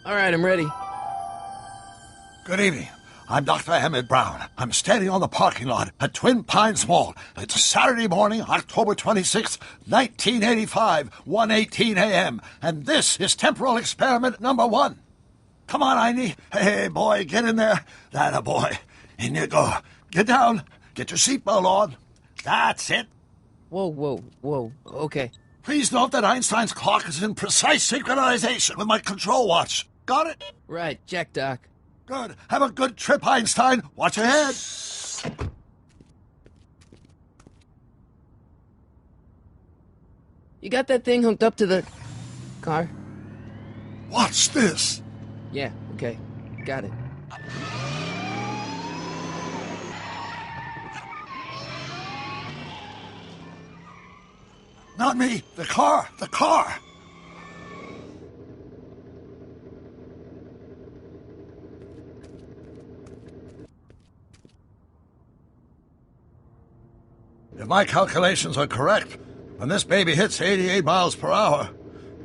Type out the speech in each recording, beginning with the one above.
All right, I'm ready. Good evening. I'm Dr. Emmett Brown. I'm standing on the parking lot at Twin Pines Mall. It's Saturday morning, October 26th, 1985, 1:18 a.m., and this is temporal experiment number 1. Come on, Einie. Hey, boy, get in there. That a boy. In you go. Get down. Get your seatbelt on. That's it. Whoa. Okay. Please note that Einstein's clock is in precise synchronization with my control watch. Got it? Right, check, Doc. Good. Have a good trip, Einstein. Watch ahead. You got that thing hooked up to the car? Watch this. Yeah, okay. Got it. Not me. The car. The car. If my calculations are correct, when this baby hits 88 miles per hour,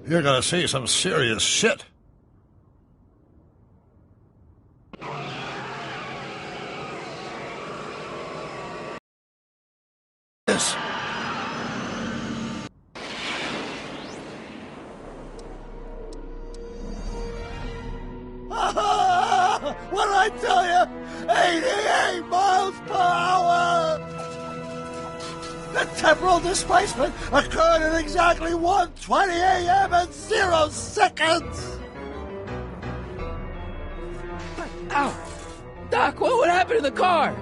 you're gonna see some serious shit. This. What did I tell you? 88 miles per hour! The temporal displacement occurred at exactly 1:20 a.m. and 0 seconds! Ow! Doc, what would happen to the car?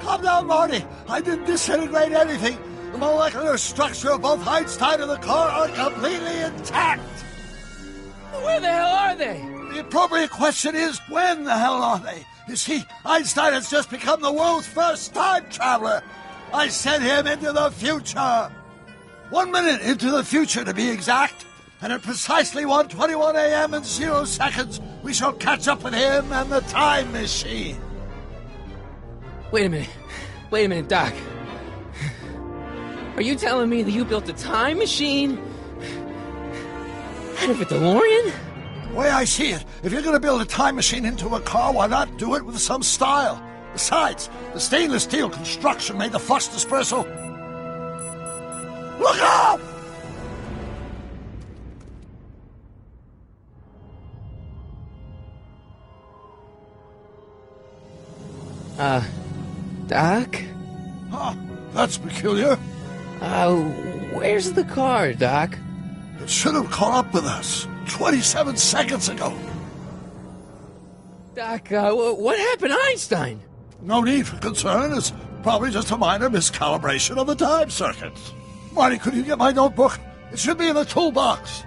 Calm down, Marty. I didn't disintegrate anything. The molecular structure of both Einstein and the car are completely intact. Where the hell are they? The appropriate question is, when the hell are they? You see, Einstein has just become the world's first time traveler. I sent him into the future. 1 minute into the future, to be exact. And at precisely 1:21 a.m. and 0 seconds, we shall catch up with him and the time machine. Wait a minute, Doc. Are you telling me that you built a time machine out of a DeLorean? The way I see it, if you're going to build a time machine into a car, why not do it with some style? Besides, the stainless steel construction made the flux dispersal. Look out! Doc? Huh, that's peculiar. Where's the car, Doc? It should have caught up with us 27 seconds ago. Doc, what happened to Einstein? No need for concern. It's probably just a minor miscalibration of the time circuits. Marty, could you get my notebook? It should be in the toolbox.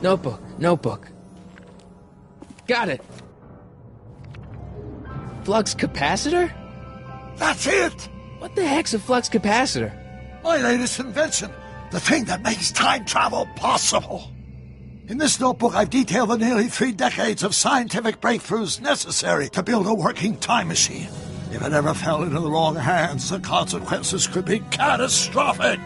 Notebook. Got it. Flux capacitor? That's it! What the heck's a flux capacitor? My latest invention. The thing that makes time travel possible. In this notebook, I've detailed the nearly 3 decades of scientific breakthroughs necessary to build a working time machine. If it ever fell into the wrong hands, the consequences could be catastrophic.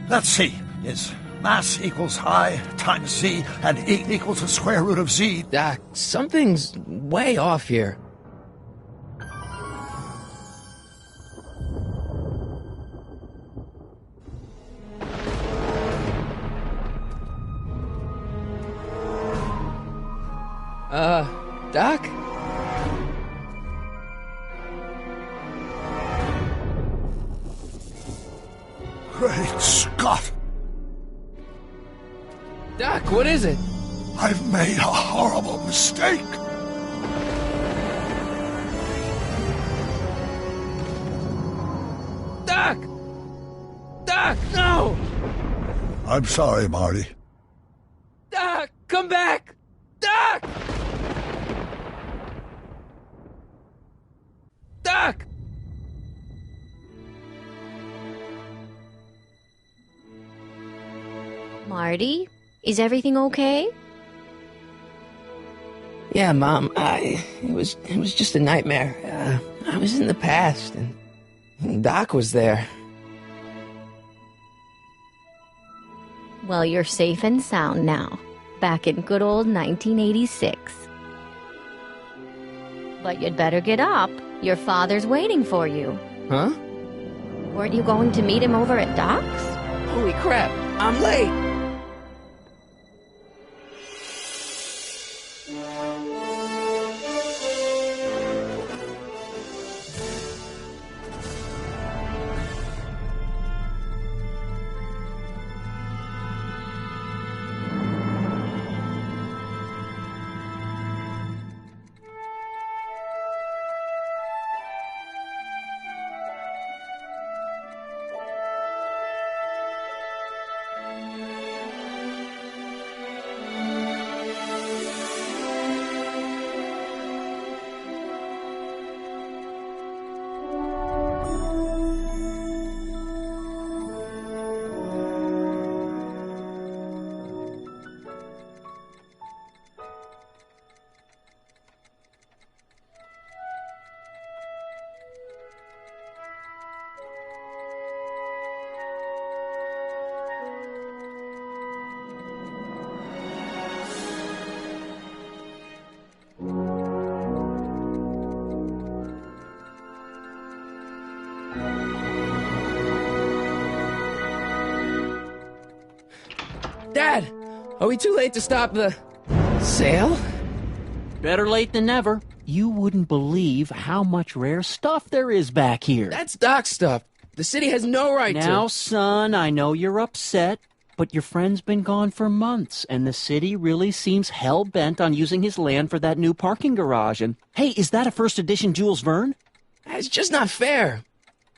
Let's see. Is mass equals I times Z and E equals the square root of Z? Doc, something's way off here. Doc? Great Scott! Doc, what is it? I've made a horrible mistake! Doc! Doc, no! I'm sorry, Marty. Doc, come back! Doc! Doc! Marty, is everything okay? Yeah, Mom, it was just a nightmare. I was in the past, and Doc was there. Well, you're safe and sound now, back in good old 1986. But you'd better get up. Your father's waiting for you. Huh? Weren't you going to meet him over at Doc's? Holy crap, I'm late! Dad, are we too late to stop the sale? Better late than never. You wouldn't believe how much rare stuff there is back here. That's Doc stuff. The city has no right to... Now, son, I know you're upset, but your friend's been gone for months, and the city really seems hell-bent on using his land for that new parking garage. And, hey, is that a first edition Jules Verne? It's just not fair.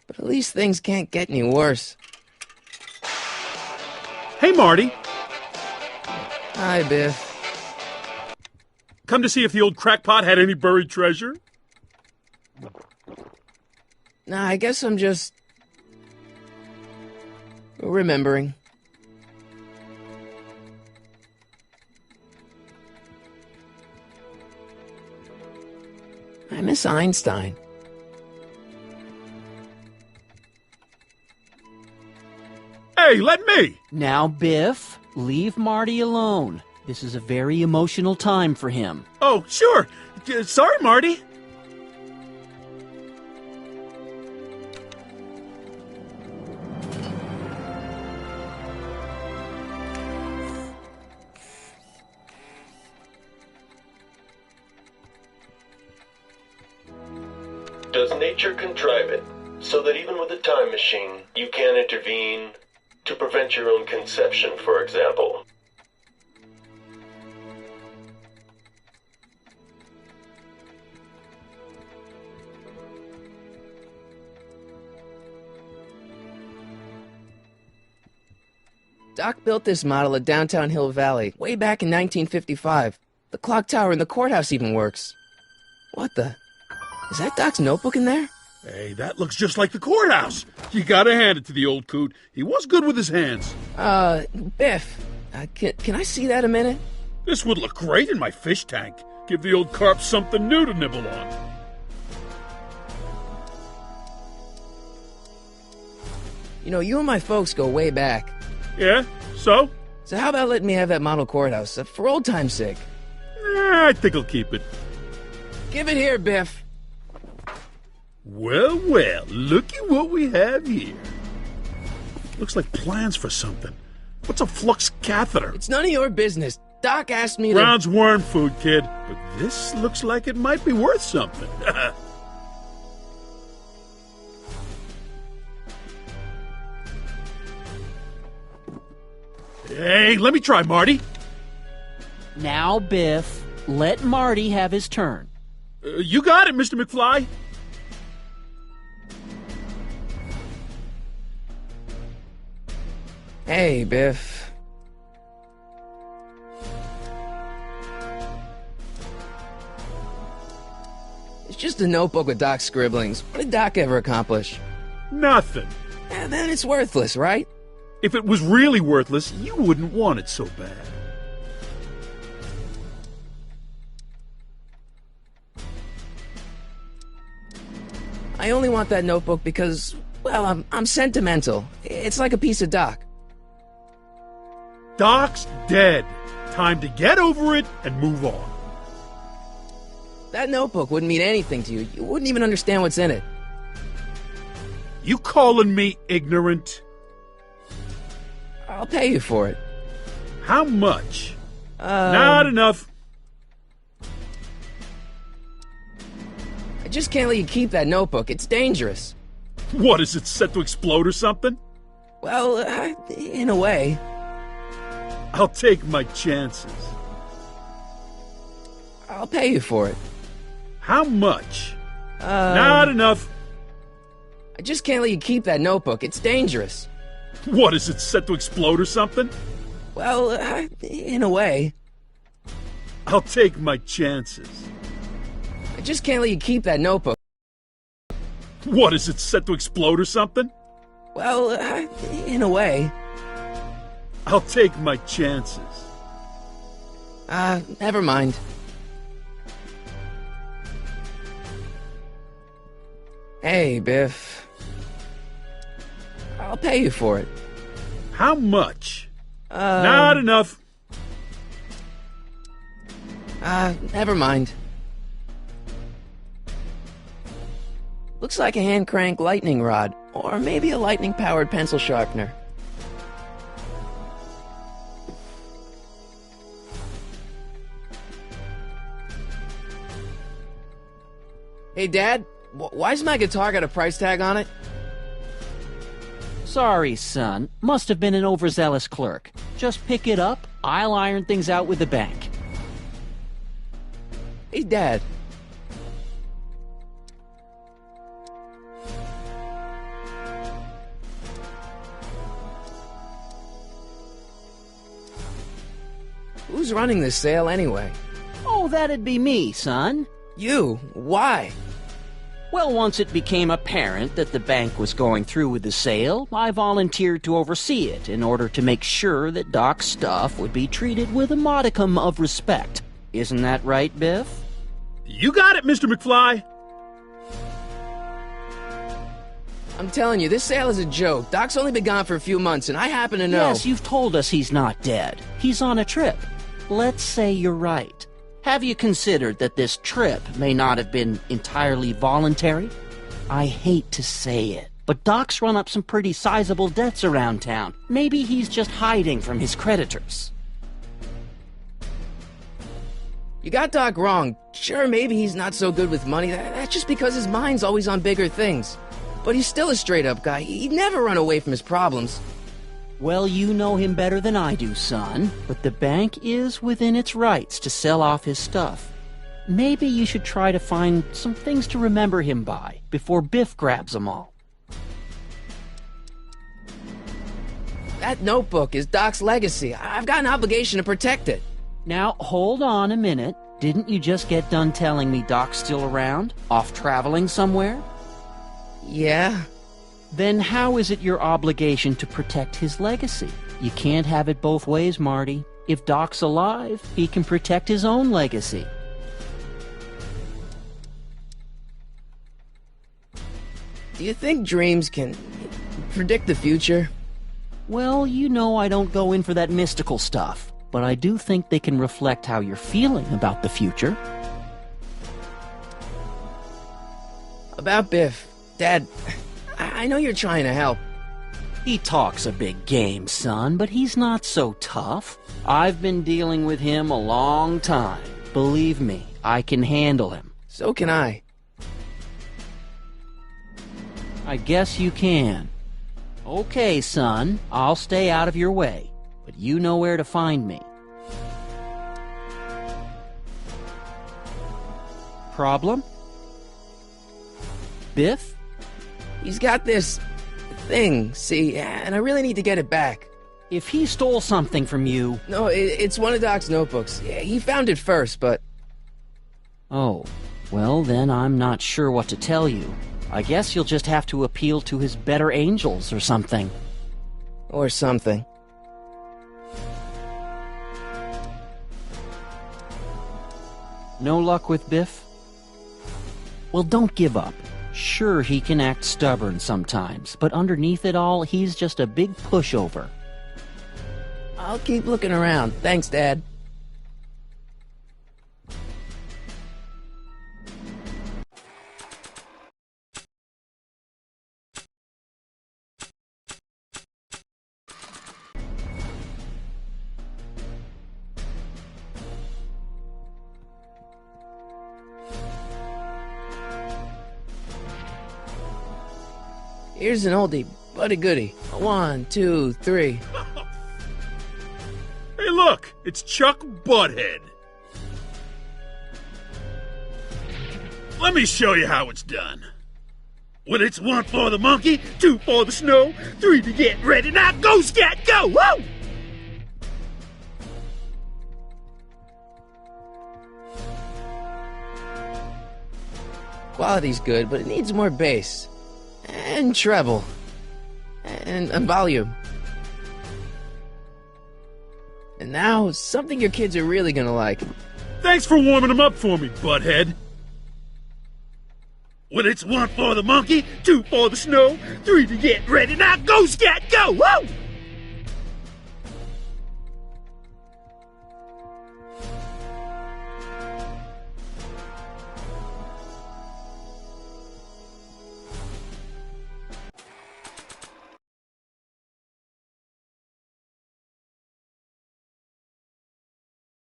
But at least things can't get any worse. Hey, Marty. Hi, Biff. Come to see if the old crackpot had any buried treasure? Nah, I guess I'm just... remembering. I miss Einstein. Hey, let me! Now, Biff, leave Marty alone. This is a very emotional time for him. Oh, sure. Sorry, Marty. Does nature contrive it so that even with a time machine, you can intervene to prevent your own conception, for example? Doc built this model at downtown Hill Valley way back in 1955. The clock tower in the courthouse even works. What the? Is that Doc's notebook in there? Hey, that looks just like the courthouse. You gotta hand it to the old coot. He was good with his hands. Biff, can I see that a minute? This would look great in my fish tank. Give the old carp something new to nibble on. You know, you and my folks go way back. Yeah? So? So how about letting me have that model courthouse, for old time's sake? I think I'll keep it. Give it here, Biff. Well, well, looky what we have here. Looks like plans for something. What's a flux catheter? It's none of your business. Doc asked me to... Brown's worm food, kid. But this looks like it might be worth something. Hey, let me try, Marty. Now, Biff, let Marty have his turn. You got it, Mr. McFly. Hey, Biff. It's just a notebook with Doc's scribblings. What did Doc ever accomplish? Nothing. Then it's worthless, right? If it was really worthless, you wouldn't want it so bad. I only want that notebook because, well, I'm sentimental. It's like a piece of Doc. Doc's dead. Time to get over it and move on. That notebook wouldn't mean anything to you. You wouldn't even understand what's in it. You calling me ignorant? I'll pay you for it. How much? Not enough. I just can't let you keep that notebook. It's dangerous. What, is it set to explode or something? Well, in a way. I'll take my chances. I'll pay you for it. How much? Not enough. I just can't let you keep that notebook. It's dangerous. What, is it set to explode or something? Well, in a way. I'll take my chances. I just can't let you keep that notebook. What, is it set to explode or something? Well, in a way. I'll take my chances. Never mind. Hey, Biff. I'll pay you for it. How much? Not enough. Never mind. Looks like a hand crank lightning rod, or maybe a lightning powered pencil sharpener. Hey, Dad, why's my guitar got a price tag on it? Sorry, son. Must have been an overzealous clerk. Just pick it up. I'll iron things out with the bank. Hey, Dad. Who's running this sale anyway? Oh, that'd be me, son. You? Why? Well, once it became apparent that the bank was going through with the sale, I volunteered to oversee it in order to make sure that Doc's stuff would be treated with a modicum of respect. Isn't that right, Biff? You got it, Mr. McFly. I'm telling you, this sale is a joke. Doc's only been gone for a few months, and I happen to know... Yes, you've told us he's not dead. He's on a trip. Let's say you're right. Have you considered that this trip may not have been entirely voluntary? I hate to say it, but Doc's run up some pretty sizable debts around town. Maybe he's just hiding from his creditors. You got Doc wrong. Sure, maybe he's not so good with money. That's just because his mind's always on bigger things. But he's still a straight-up guy. He'd never run away from his problems. Well, you know him better than I do, son. But the bank is within its rights to sell off his stuff. Maybe you should try to find some things to remember him by before Biff grabs them all. That notebook is Doc's legacy. I've got an obligation to protect it. Now, hold on a minute. Didn't you just get done telling me Doc's still around? Off traveling somewhere? Yeah? Then how is it your obligation to protect his legacy? You can't have it both ways, Marty. If Doc's alive, he can protect his own legacy. Do you think dreams can predict the future? Well, you know I don't go in for that mystical stuff, but I do think they can reflect how you're feeling about the future. About Biff, Dad, I know you're trying to help. He talks a big game, son, but he's not so tough. I've been dealing with him a long time. Believe me, I can handle him. So can I. I guess you can. Okay, son, I'll stay out of your way, but you know where to find me. Problem? Biff? He's got this thing, see, and I really need to get it back. If he stole something from you... No, it's one of Doc's notebooks. Yeah, he found it first, but... Oh, well then I'm not sure what to tell you. I guess you'll just have to appeal to his better angels or something. Or something. No luck with Biff? Well, don't give up. Sure, he can act stubborn sometimes, but underneath it all, he's just a big pushover. I'll keep looking around. Thanks, Dad. Here's an oldie, but a goodie. 1, 2, 3. Hey, look! It's Chuck Butthead. Let me show you how it's done. When it's 1 for the monkey, 2 for the snow, 3 to get ready. Now go, scat, go! Woo! Quality's good, but it needs more bass. And treble. And volume. And now, something your kids are really gonna like. Thanks for warming them up for me, Butthead. When it's 1 for the monkey, 2 for the snow, 3 to get ready. Now go, scat, go! Woo!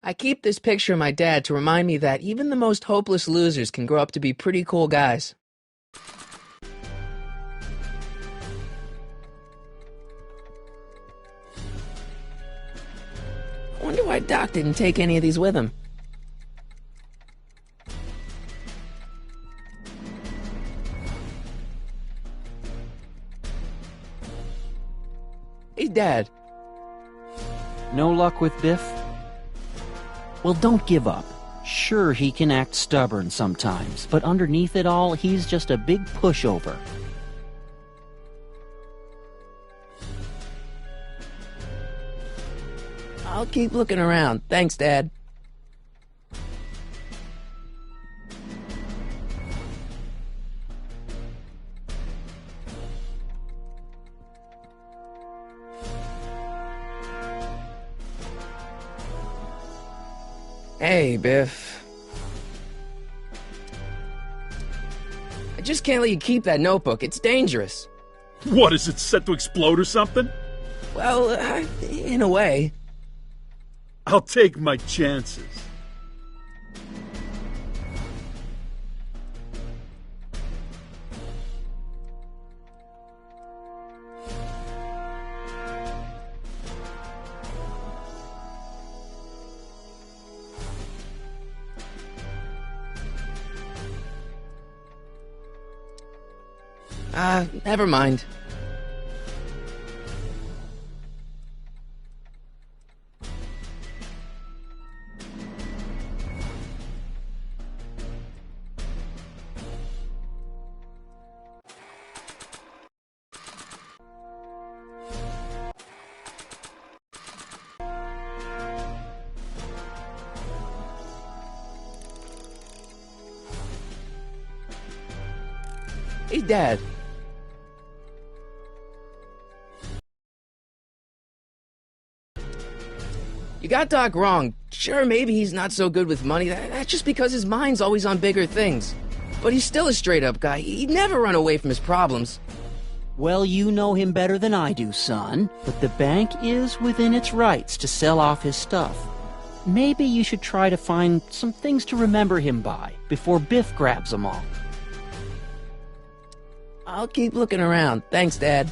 I keep this picture of my dad to remind me that even the most hopeless losers can grow up to be pretty cool guys. I wonder why Doc didn't take any of these with him. Hey, Dad. No luck with Biff? Well, don't give up. Sure, he can act stubborn sometimes, but underneath it all, he's just a big pushover. I'll keep looking around. Thanks, Dad. Hey, Biff. I just can't let you keep that notebook. It's dangerous. What, is it set to explode or something? Well, in a way. I'll take my chances. Never mind. Hey, Dad. You got Doc wrong. Sure, maybe he's not so good with money. That's just because his mind's always on bigger things. But he's still a straight-up guy. He'd never run away from his problems. Well, you know him better than I do, son. But the bank is within its rights to sell off his stuff. Maybe you should try to find some things to remember him by before Biff grabs them all. I'll keep looking around. Thanks, Dad.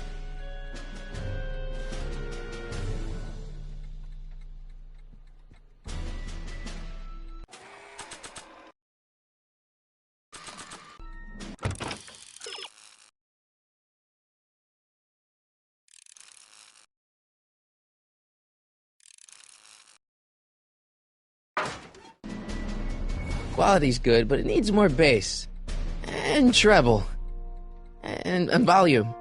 Quality's good, but it needs more bass. And treble. And volume.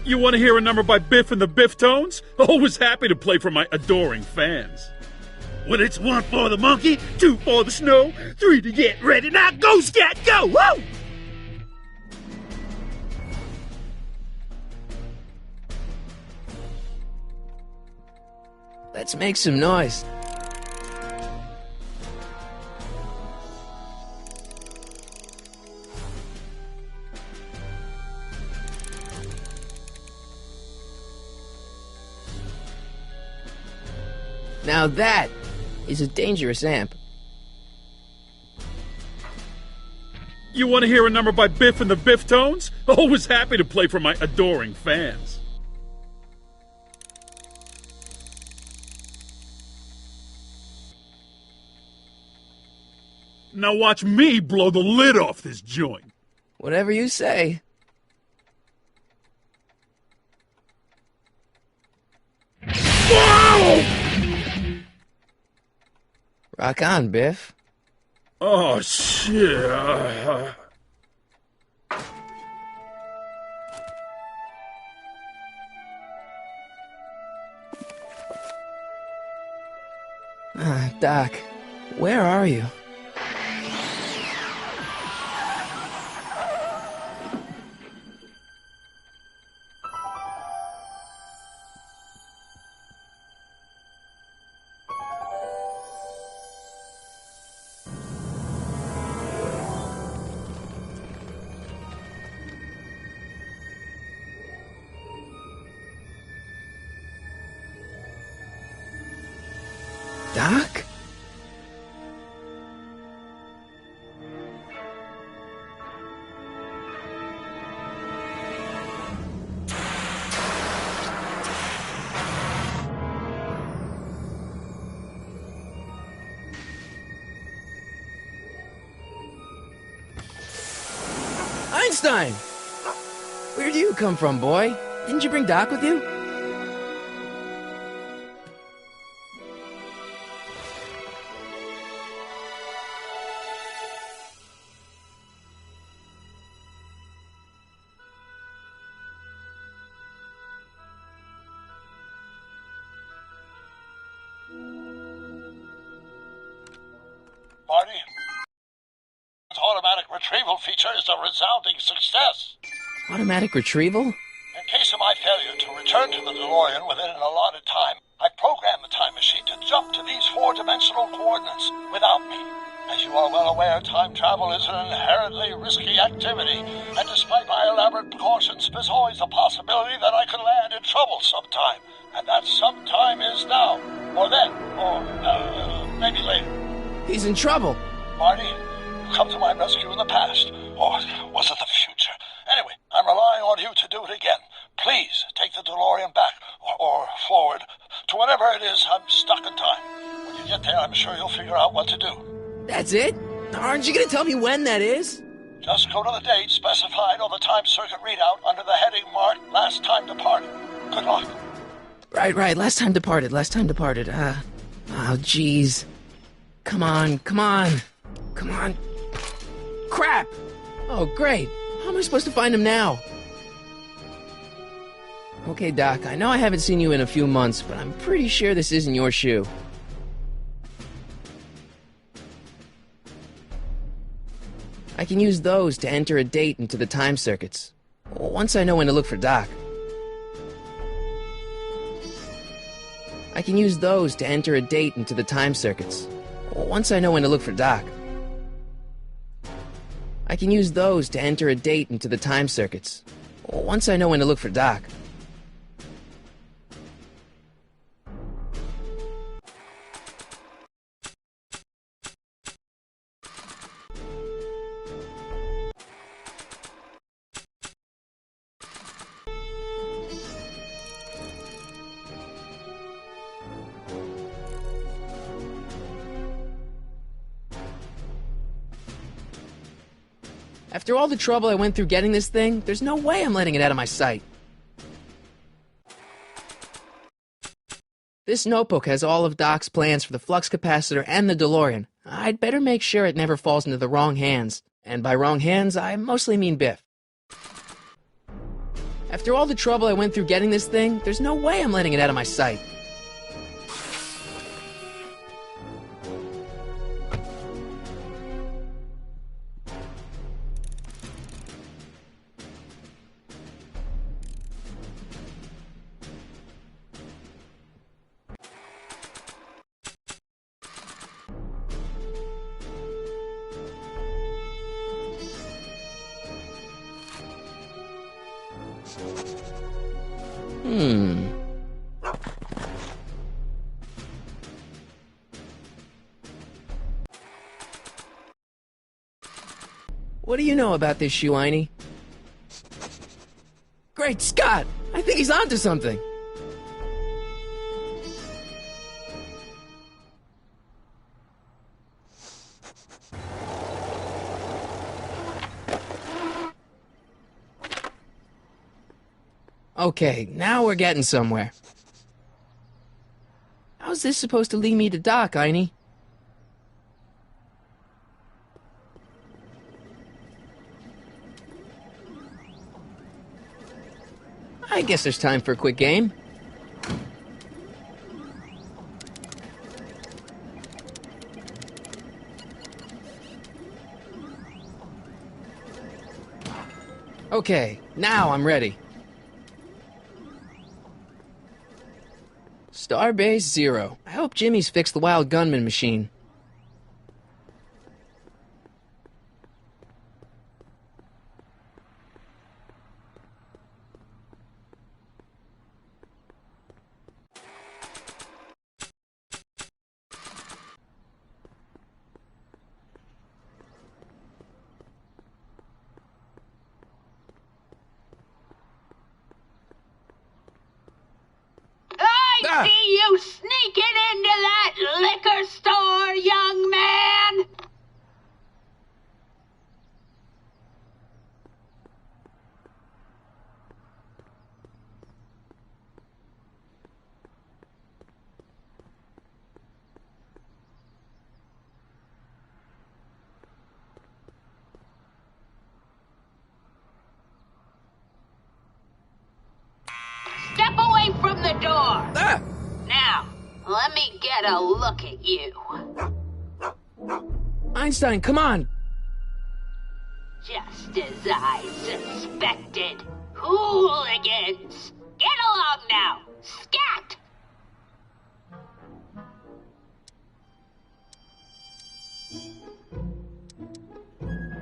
You want to hear a number by Biff and the Biff-Tones? Always happy to play for my adoring fans. When it's 1 for the monkey, 2 for the snow, 3 to get ready. Now go, Scat, go! Woo! Let's make some noise. Now that is a dangerous amp. You want to hear a number by Biff and the Biff-Tones? Always happy to play for my adoring fans. Now watch me blow the lid off this joint. Whatever you say. Whoa! Rock on, Biff. Oh, shit. Doc, where are you? Doc? Einstein! Where do you come from, boy? Didn't you bring Doc with you? Marty, its automatic retrieval feature is a resounding success. Automatic retrieval? In case of my failure to return to the DeLorean within an allotted time, I programmed the time machine to jump to these four-dimensional coordinates without me. As you are well aware, time travel is an inherently risky activity, and despite my elaborate precautions, there's always a possibility that I could land in trouble sometime. And that sometime is now, or then, or maybe later. He's in trouble. Marty, you come to my rescue in the past, or was it the future? Anyway, I'm relying on you to do it again. Please take the DeLorean back, or forward, to whatever it is. I'm stuck in time. When you get there, I'm sure you'll figure out what to do. That's it? Aren't you gonna tell me when that is? Just go to the date specified on the time circuit readout under the heading marked Last Time Departed. Good luck. Right. Last time departed. Oh, jeez. Come on. Crap! Oh, great. How am I supposed to find him now? Okay, Doc, I know I haven't seen you in a few months, but I'm pretty sure this isn't your shoe. I can use those to enter a date into the time circuits. Once I know when to look for Doc. I can use those to enter a date into the time circuits. Once I know when to look for Doc. I can use those to enter a date into the time circuits. Once I know when to look for Doc. After all the trouble I went through getting this thing, there's no way I'm letting it out of my sight. This notebook has all of Doc's plans for the flux capacitor and the DeLorean. I'd better make sure it never falls into the wrong hands. And by wrong hands, I mostly mean Biff. After all the trouble I went through getting this thing, there's no way I'm letting it out of my sight. What do you know about this shoe, Einie? Great Scott! I think he's onto something! Okay, now we're getting somewhere. How's this supposed to lead me to Doc, Einie? I guess there's time for a quick game. Okay, now I'm ready. Starbase 0. I hope Jimmy's fixed the Wild Gunman machine. I see you sneaking into that liquor store, young man! Step away from the door! Ah! Now, let me get a look at you. Einstein, come on! Just as I suspected. Hooligans! Get along now! Scat!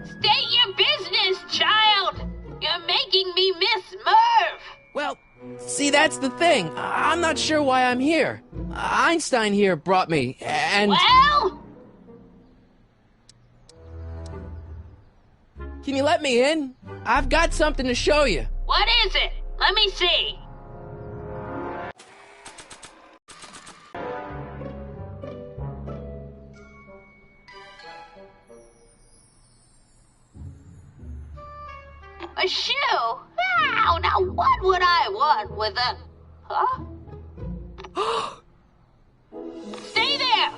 State your business, child! You're making me miss Merv! Well, see, that's the thing. I'm not sure why I'm here. Einstein here brought me, and... Well? Can you let me in? I've got something to show you. What is it? Let me see. A shoe? Wow, now what would I want with a... Huh? Stay there!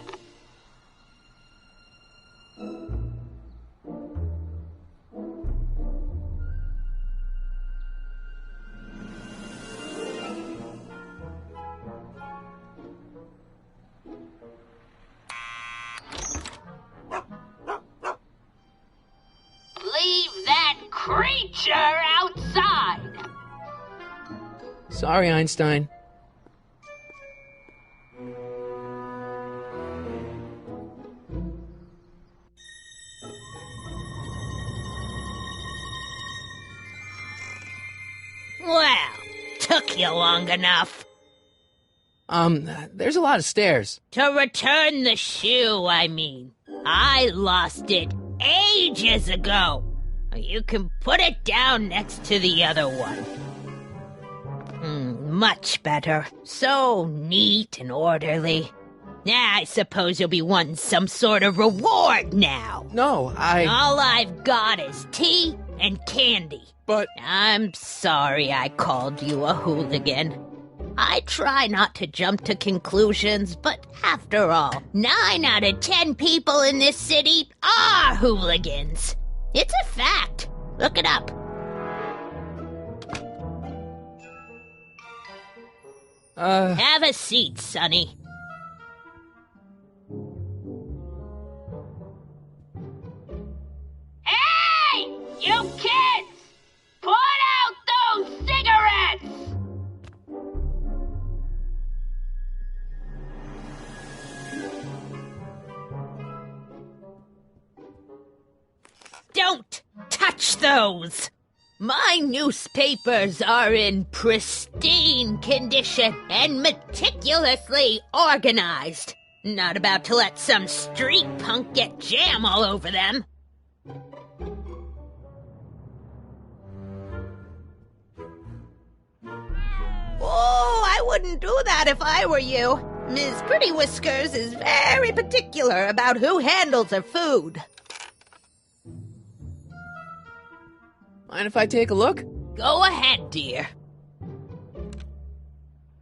Sorry, Einstein. Well, took you long enough. There's a lot of stairs. To return the shoe, I mean. I lost it ages ago. You can put it down next to the other one. Much better. So neat and orderly. I suppose you'll be wanting some sort of reward now. No, All I've got is tea and candy. But... I'm sorry I called you a hooligan. I try not to jump to conclusions, but after all, 9 out of 10 people in this city are hooligans. It's a fact. Look it up. Have a seat, Sonny. Hey! You kids! Put out those cigarettes! Don't touch those! My newspapers are in pristine condition and meticulously organized. Not about to let some street punk get jam all over them. Oh, I wouldn't do that if I were you. Ms. Pretty Whiskers is very particular about who handles her food. mind if I take a look? Go ahead, dear.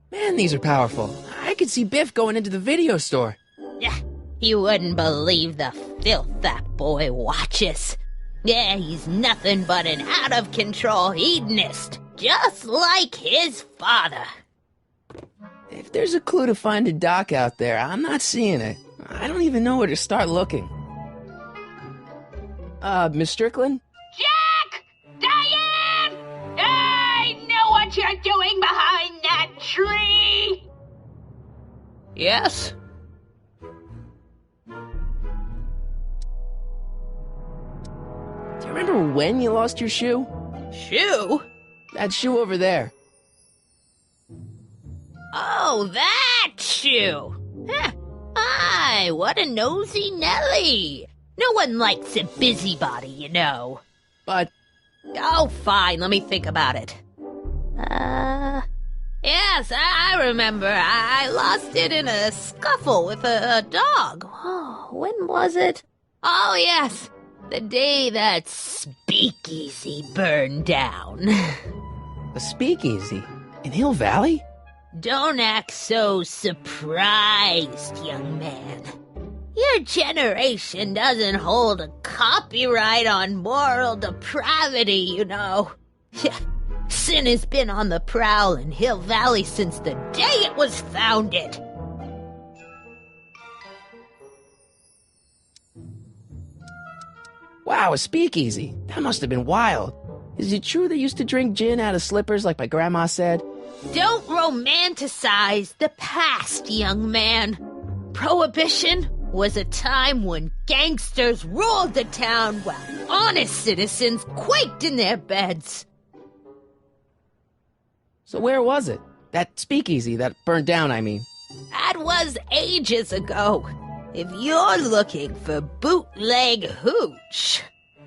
Man, these are powerful. I could see Biff going into the video store. Yeah, you wouldn't believe the filth that boy watches. Yeah, he's nothing but an out-of-control hedonist, just like his father. If there's a clue to finding Doc out there, I'm not seeing it. I don't even know where to start looking. Miss Strickland? Jack! Diane! I know what you're doing behind that tree! Yes? Do you remember when you lost your shoe? Shoe? That shoe over there. Oh, that shoe! Huh. Aye, what a nosy Nelly! No one likes a busybody, you know. But... Oh, fine, let me think about it. Yes, I remember. I lost it in a scuffle with a dog. Oh, when was it? Oh, yes, the day that speakeasy burned down. A speakeasy? In Hill Valley? Don't act so surprised, young man. Your generation doesn't hold a copyright on moral depravity, you know. Sin has been on the prowl in Hill Valley since the day it was founded. Wow, a speakeasy. That must have been wild. Is it true they used to drink gin out of slippers like my grandma said? Don't romanticize the past, young man. Prohibition was a time when gangsters ruled the town while honest citizens quaked in their beds. So where was it? That speakeasy that burned down, I mean. That was ages ago. If you're looking for bootleg hooch.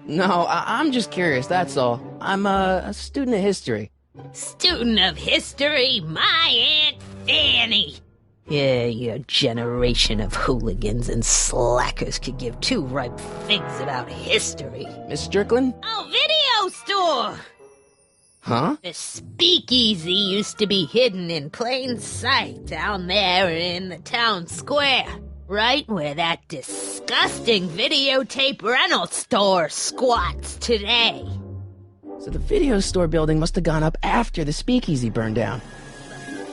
No, I'm just curious, that's all. I'm a student of history. Student of history, my Aunt Fanny. Yeah, your generation of hooligans and slackers could give two ripe figs about history. Miss Strickland? Oh, video store! Huh? The speakeasy used to be hidden in plain sight down there in the town square. Right where that disgusting videotape rental store squats today. So the video store building must have gone up after the speakeasy burned down.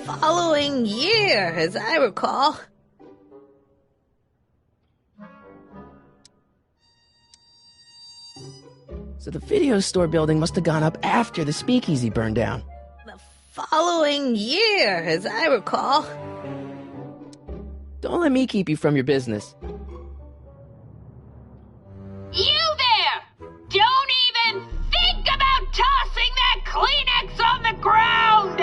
Following year, as I recall. So the video store building must have gone up after the speakeasy burned down. The following year, as I recall. Don't let me keep you from your business. You there! Don't even think about tossing that Kleenex on the ground!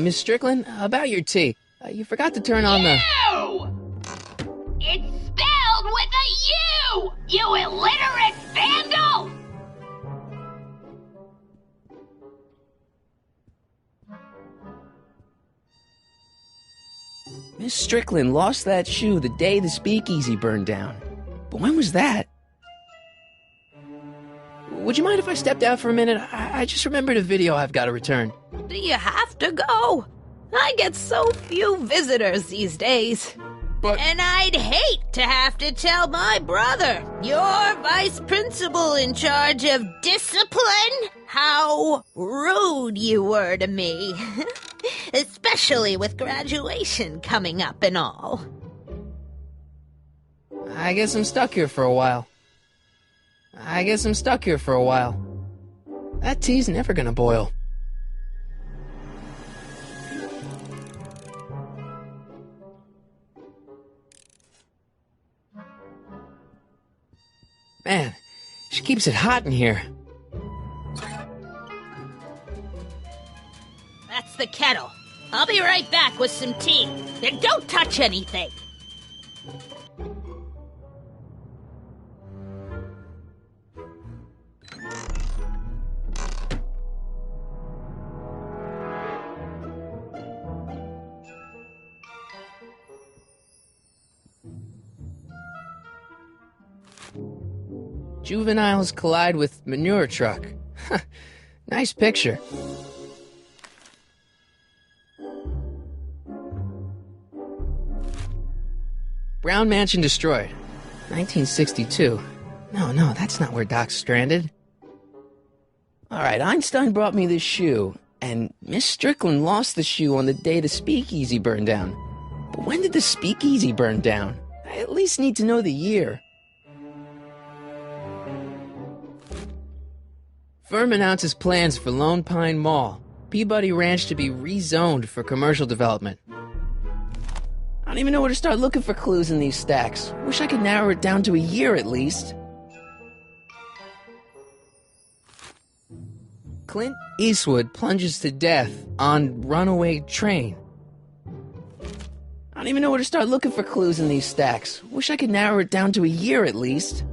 Miss Strickland, about your tea. You forgot to turn on the... You! It's spelled with a U! You illiterate vandal! Miss Strickland lost that shoe the day the speakeasy burned down. But when was that? Would you mind if I stepped out for a minute? I just remembered a video I've got to return. Do you have to go? I get so few visitors these days. But... And I'd hate to have to tell my brother, your vice principal in charge of discipline, how rude you were to me. Especially with graduation coming up and all. I guess I'm stuck here for a while. That tea's never gonna boil. Man, she keeps it hot in here. That's the kettle. I'll be right back with some tea. And don't touch anything. Juveniles collide with manure truck. Nice picture. Brown Mansion destroyed. 1962. No, that's not where Doc's stranded. Alright, Einstein brought me this shoe, and Miss Strickland lost the shoe on the day the speakeasy burned down. But when did the speakeasy burn down? I at least need to know the year. Firm announces plans for Lone Pine Mall, Peabody Ranch to be rezoned for commercial development. I don't even know where to start looking for clues in these stacks. Wish I could narrow it down to a year at least. Clint Eastwood plunges to death on runaway train. I don't even know where to start looking for clues in these stacks. Wish I could narrow it down to a year at least.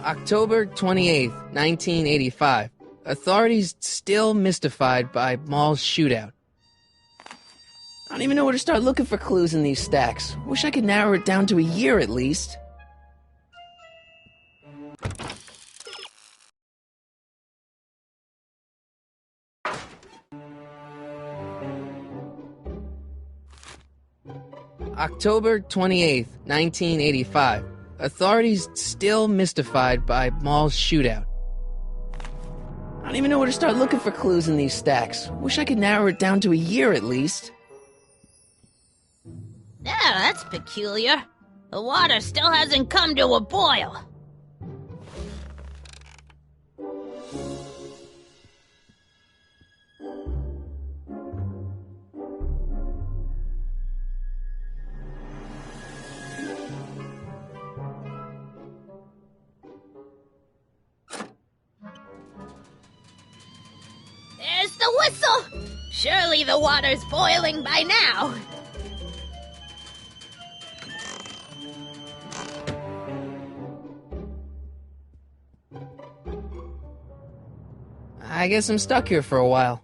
October 28th, 1985. Authorities still mystified by mall's shootout. I don't even know where to start looking for clues in these stacks. Wish I could narrow it down to a year at least. October 28th, 1985. Authorities still mystified by mall's shootout. I don't even know where to start looking for clues in these stacks. Wish I could narrow it down to a year at least. Yeah, that's peculiar. The water still hasn't come to a boil. There's the whistle! Surely the water's boiling by now. I guess I'm stuck here for a while.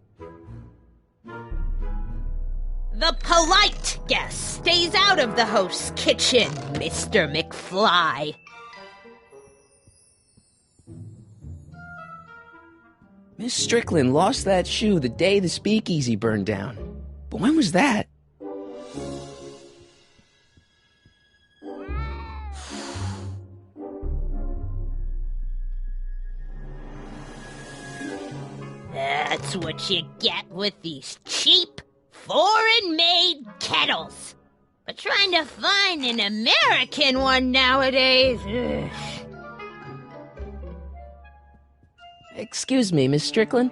The polite guest stays out of the host's kitchen, Mr. McFly. Miss Strickland lost that shoe the day the speakeasy burned down. But when was that? That's what you get with these cheap, foreign-made kettles. But trying to find an American one nowadays... Ugh. Excuse me, Miss Strickland?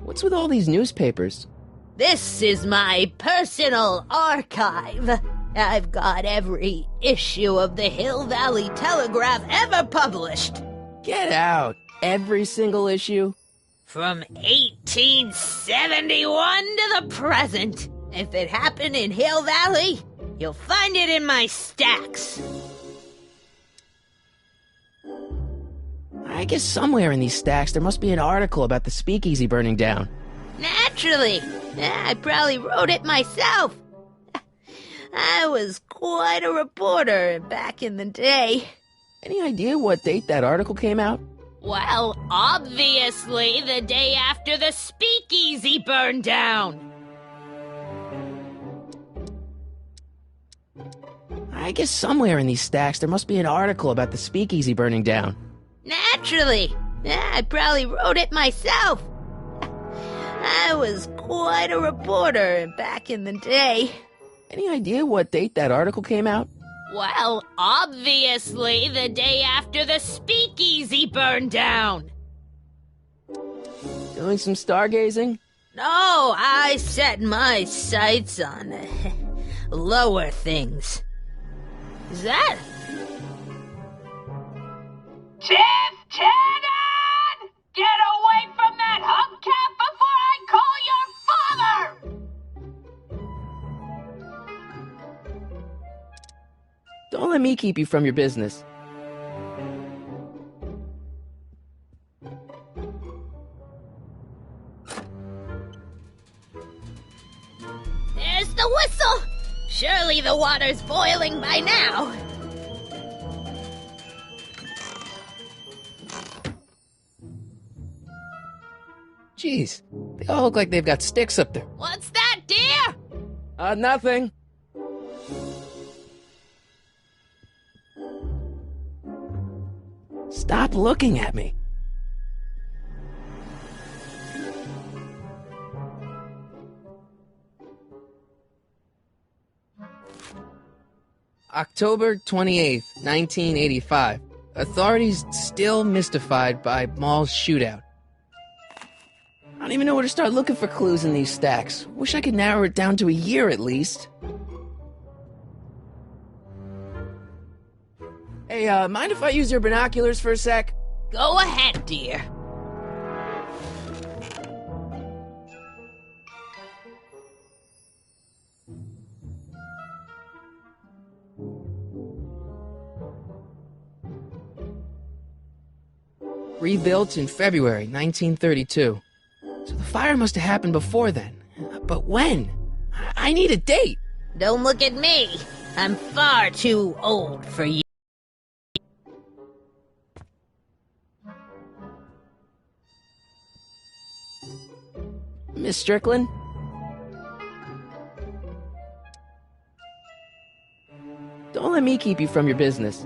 What's with all these newspapers? This is my personal archive. I've got every issue of the Hill Valley Telegraph ever published. Get out! Every single issue? From 1871 to the present. If it happened in Hill Valley, you'll find it in my stacks. I guess somewhere in these stacks there must be an article about the speakeasy burning down. Naturally. I probably wrote it myself. I was quite a reporter back in the day. Any idea what date that article came out? Well, obviously the day after the speakeasy burned down. I guess somewhere in these stacks there must be an article about the speakeasy burning down. Naturally. I probably wrote it myself. I was quite a reporter back in the day. Any idea what date that article came out? Well, obviously the day after the speakeasy burned down. Doing some stargazing? No, I set my sights on lower things. Is that... Tiftanen! Get away from that hubcap before I call your father! Don't let me keep you from your business. There's the whistle! Surely the water's boiling by now. Jeez, they all look like they've got sticks up there. What's that, dear? Nothing. Stop looking at me. October 28th, 1985. Authorities still mystified by mall's shootout. I don't even know where to start looking for clues in these stacks. Wish I could narrow it down to a year at least. Hey, mind if I use your binoculars for a sec? Go ahead, dear. Rebuilt in February 1932. So the fire must have happened before then. But when? I need a date. Don't look at me. I'm far too old for you. Miss Strickland? Don't let me keep you from your business.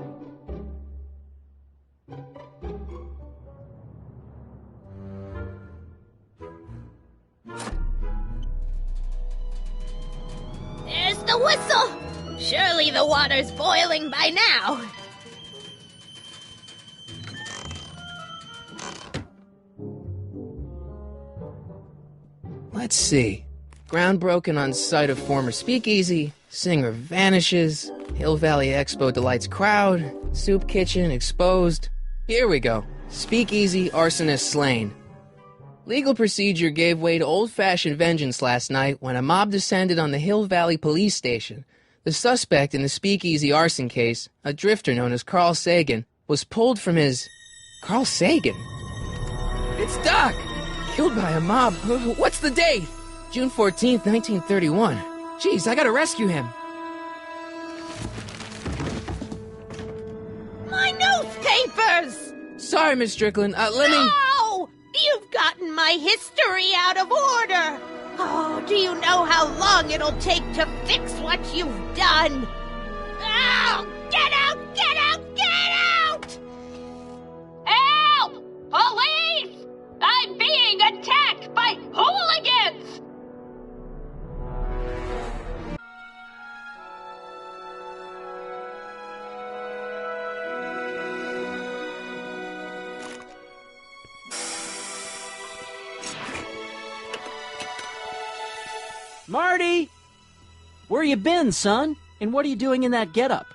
There's the whistle! Surely the water's boiling by now. Let's see. Ground broken on site of former speakeasy. Singer vanishes. Hill Valley Expo delights crowd. Soup kitchen exposed. Here we go. Speakeasy arsonist slain. Legal procedure gave way to old-fashioned vengeance last night when a mob descended on the Hill Valley police station. The suspect in the speakeasy arson case, a drifter known as Carl Sagan, was pulled from his... Carl Sagan? It's Doc! Killed by a mob. What's the date? June 14th, 1931. Jeez, I gotta rescue him. My newspapers! Sorry, Miss Strickland. Let me... No! You've gotten my history out of order! Oh, do you know how long it'll take to fix what you've done? Oh, get out! Get out! Get out! Help! Marty! Where you been, son? And what are you doing in that getup?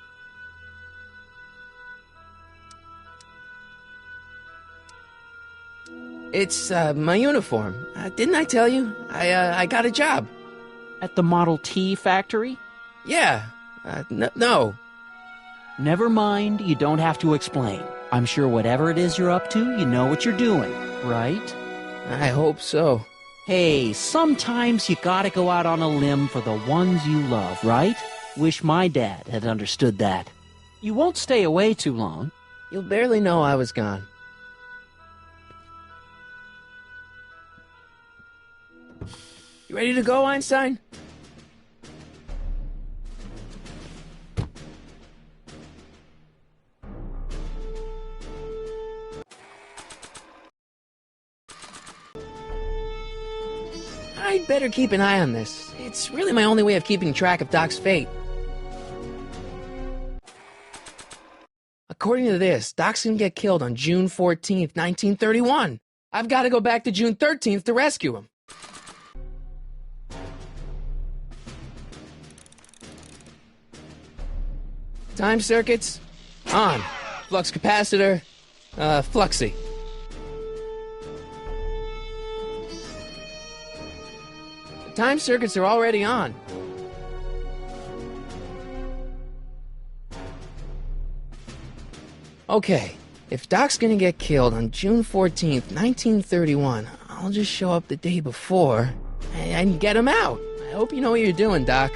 It's, my uniform. Didn't I tell you? I got a job. At the Model T factory? Yeah. No. Never mind, you don't have to explain. I'm sure whatever it is you're up to, you know what you're doing, right? I hope so. Hey, sometimes you gotta go out on a limb for the ones you love, right? Wish my dad had understood that. You won't stay away too long. You'll barely know I was gone. You ready to go, Einstein? I'd better keep an eye on this. It's really my only way of keeping track of Doc's fate. According to this, Doc's gonna get killed on June 14th, 1931. I've got to go back to June 13th to rescue him. Time circuits, on. Flux capacitor, fluxy. The time circuits are already on. Okay, if Doc's gonna get killed on June 14th, 1931, I'll just show up the day before and get him out. I hope you know what you're doing, Doc.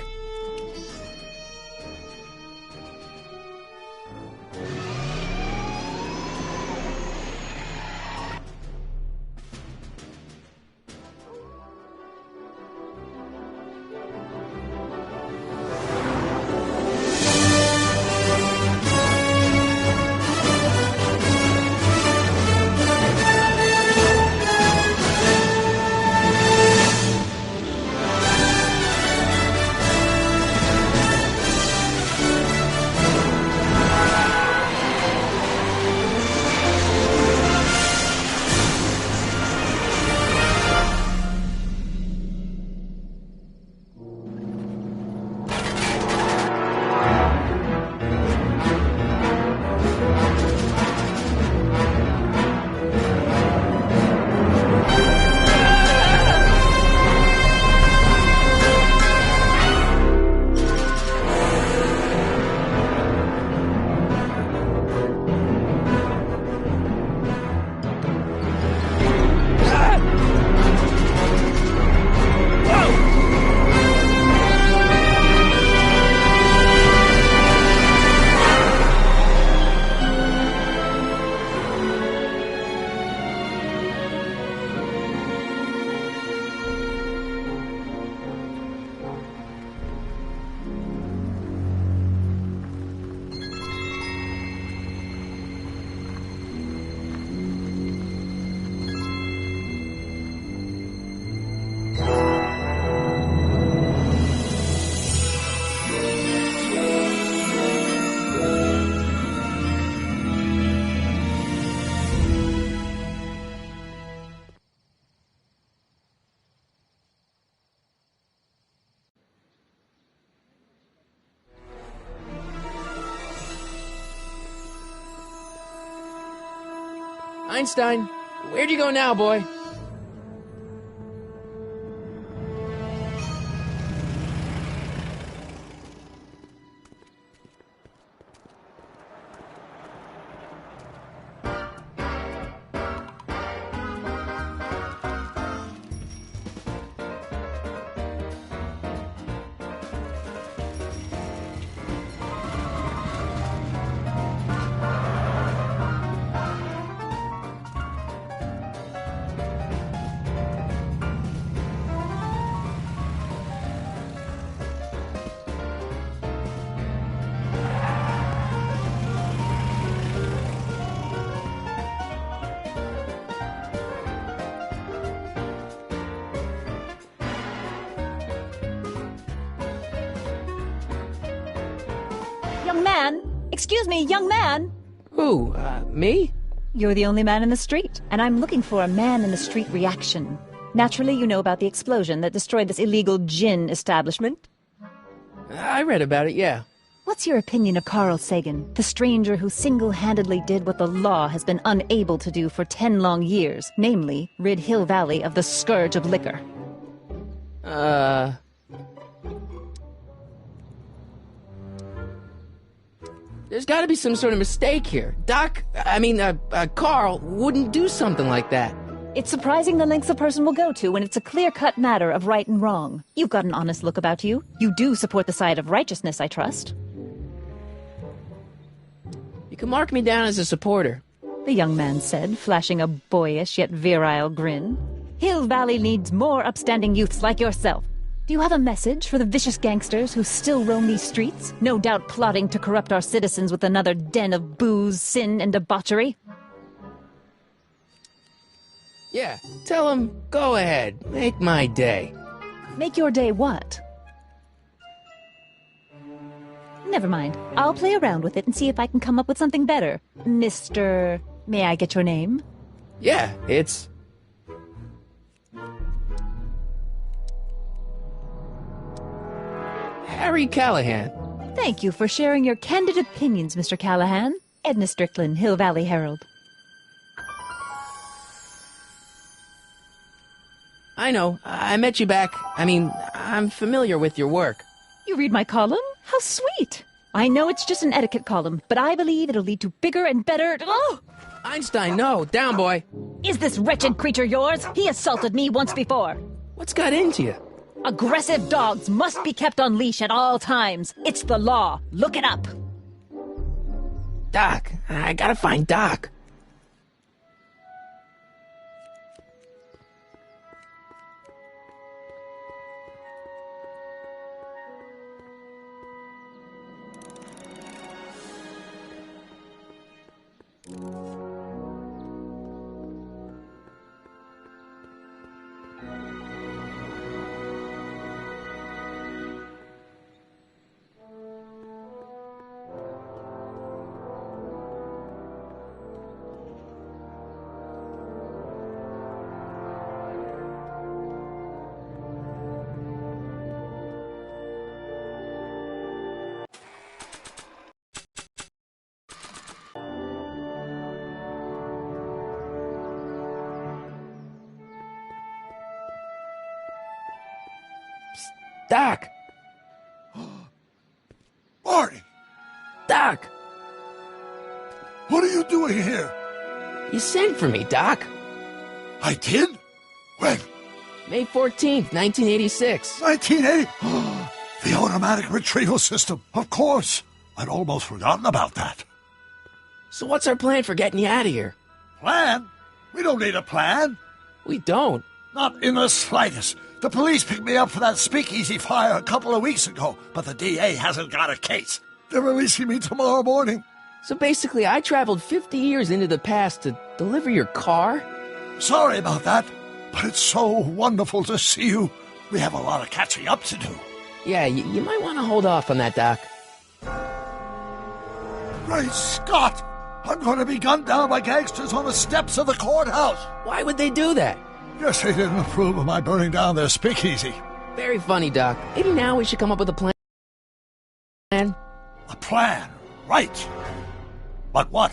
Einstein, where'd you go now, boy? Young man! Excuse me, young man! Who, me? You're the only man in the street, and I'm looking for a man in the street reaction. Naturally, you know about the explosion that destroyed this illegal gin establishment. I read about it, yeah. What's your opinion of Carl Sagan, the stranger who single-handedly did what the law has been unable to do for 10 long years, namely, rid Hill Valley of the scourge of liquor? There's gotta be some sort of mistake here. Carl wouldn't do something like that. It's surprising the lengths a person will go to when it's a clear-cut matter of right and wrong. You've got an honest look about you. You do support the side of righteousness, I trust. You can mark me down as a supporter. The young man said, flashing a boyish yet virile grin. Hill Valley needs more upstanding youths like yourself. Do you have a message for the vicious gangsters who still roam these streets, no doubt plotting to corrupt our citizens with another den of booze, sin, and debauchery? Yeah, tell him, go ahead, make my day. Make your day what? Never mind. I'll play around with it and see if I can come up with something better. Mr. May I get your name? Yeah, it's... Harry Callahan. Thank you for sharing your candid opinions, Mr. Callahan. Edna Strickland, Hill Valley Herald. I know. I met you back. I'm familiar with your work. You read my column? How sweet! I know it's just an etiquette column, but I believe it'll lead to bigger and better... Oh! Einstein, no. Down, boy. Is this wretched creature yours? He assaulted me once before. What's got into you? Aggressive dogs must be kept on leash at all times. It's the law. Look it up. Doc. I gotta find Doc. Doc! Marty! Doc! What are you doing here? You sent for me, Doc. I did? When? May 14th, 1986. 1980? The automatic retrieval system. Of course. I'd almost forgotten about that. So what's our plan for getting you out of here? Plan? We don't need a plan. We don't. Not in the slightest. The police picked me up for that speakeasy fire a couple of weeks ago, but the DA hasn't got a case. They're releasing me tomorrow morning. So basically, I traveled 50 years into the past to deliver your car? Sorry about that, but it's so wonderful to see you. We have a lot of catching up to do. Yeah, you might want to hold off on that, Doc. Great Scott! I'm going to be gunned down by gangsters on the steps of the courthouse. Why would they do that? Guess they didn't approve of my burning down their speakeasy. Very funny, Doc. Maybe now we should come up with a plan. A plan? Right. But what?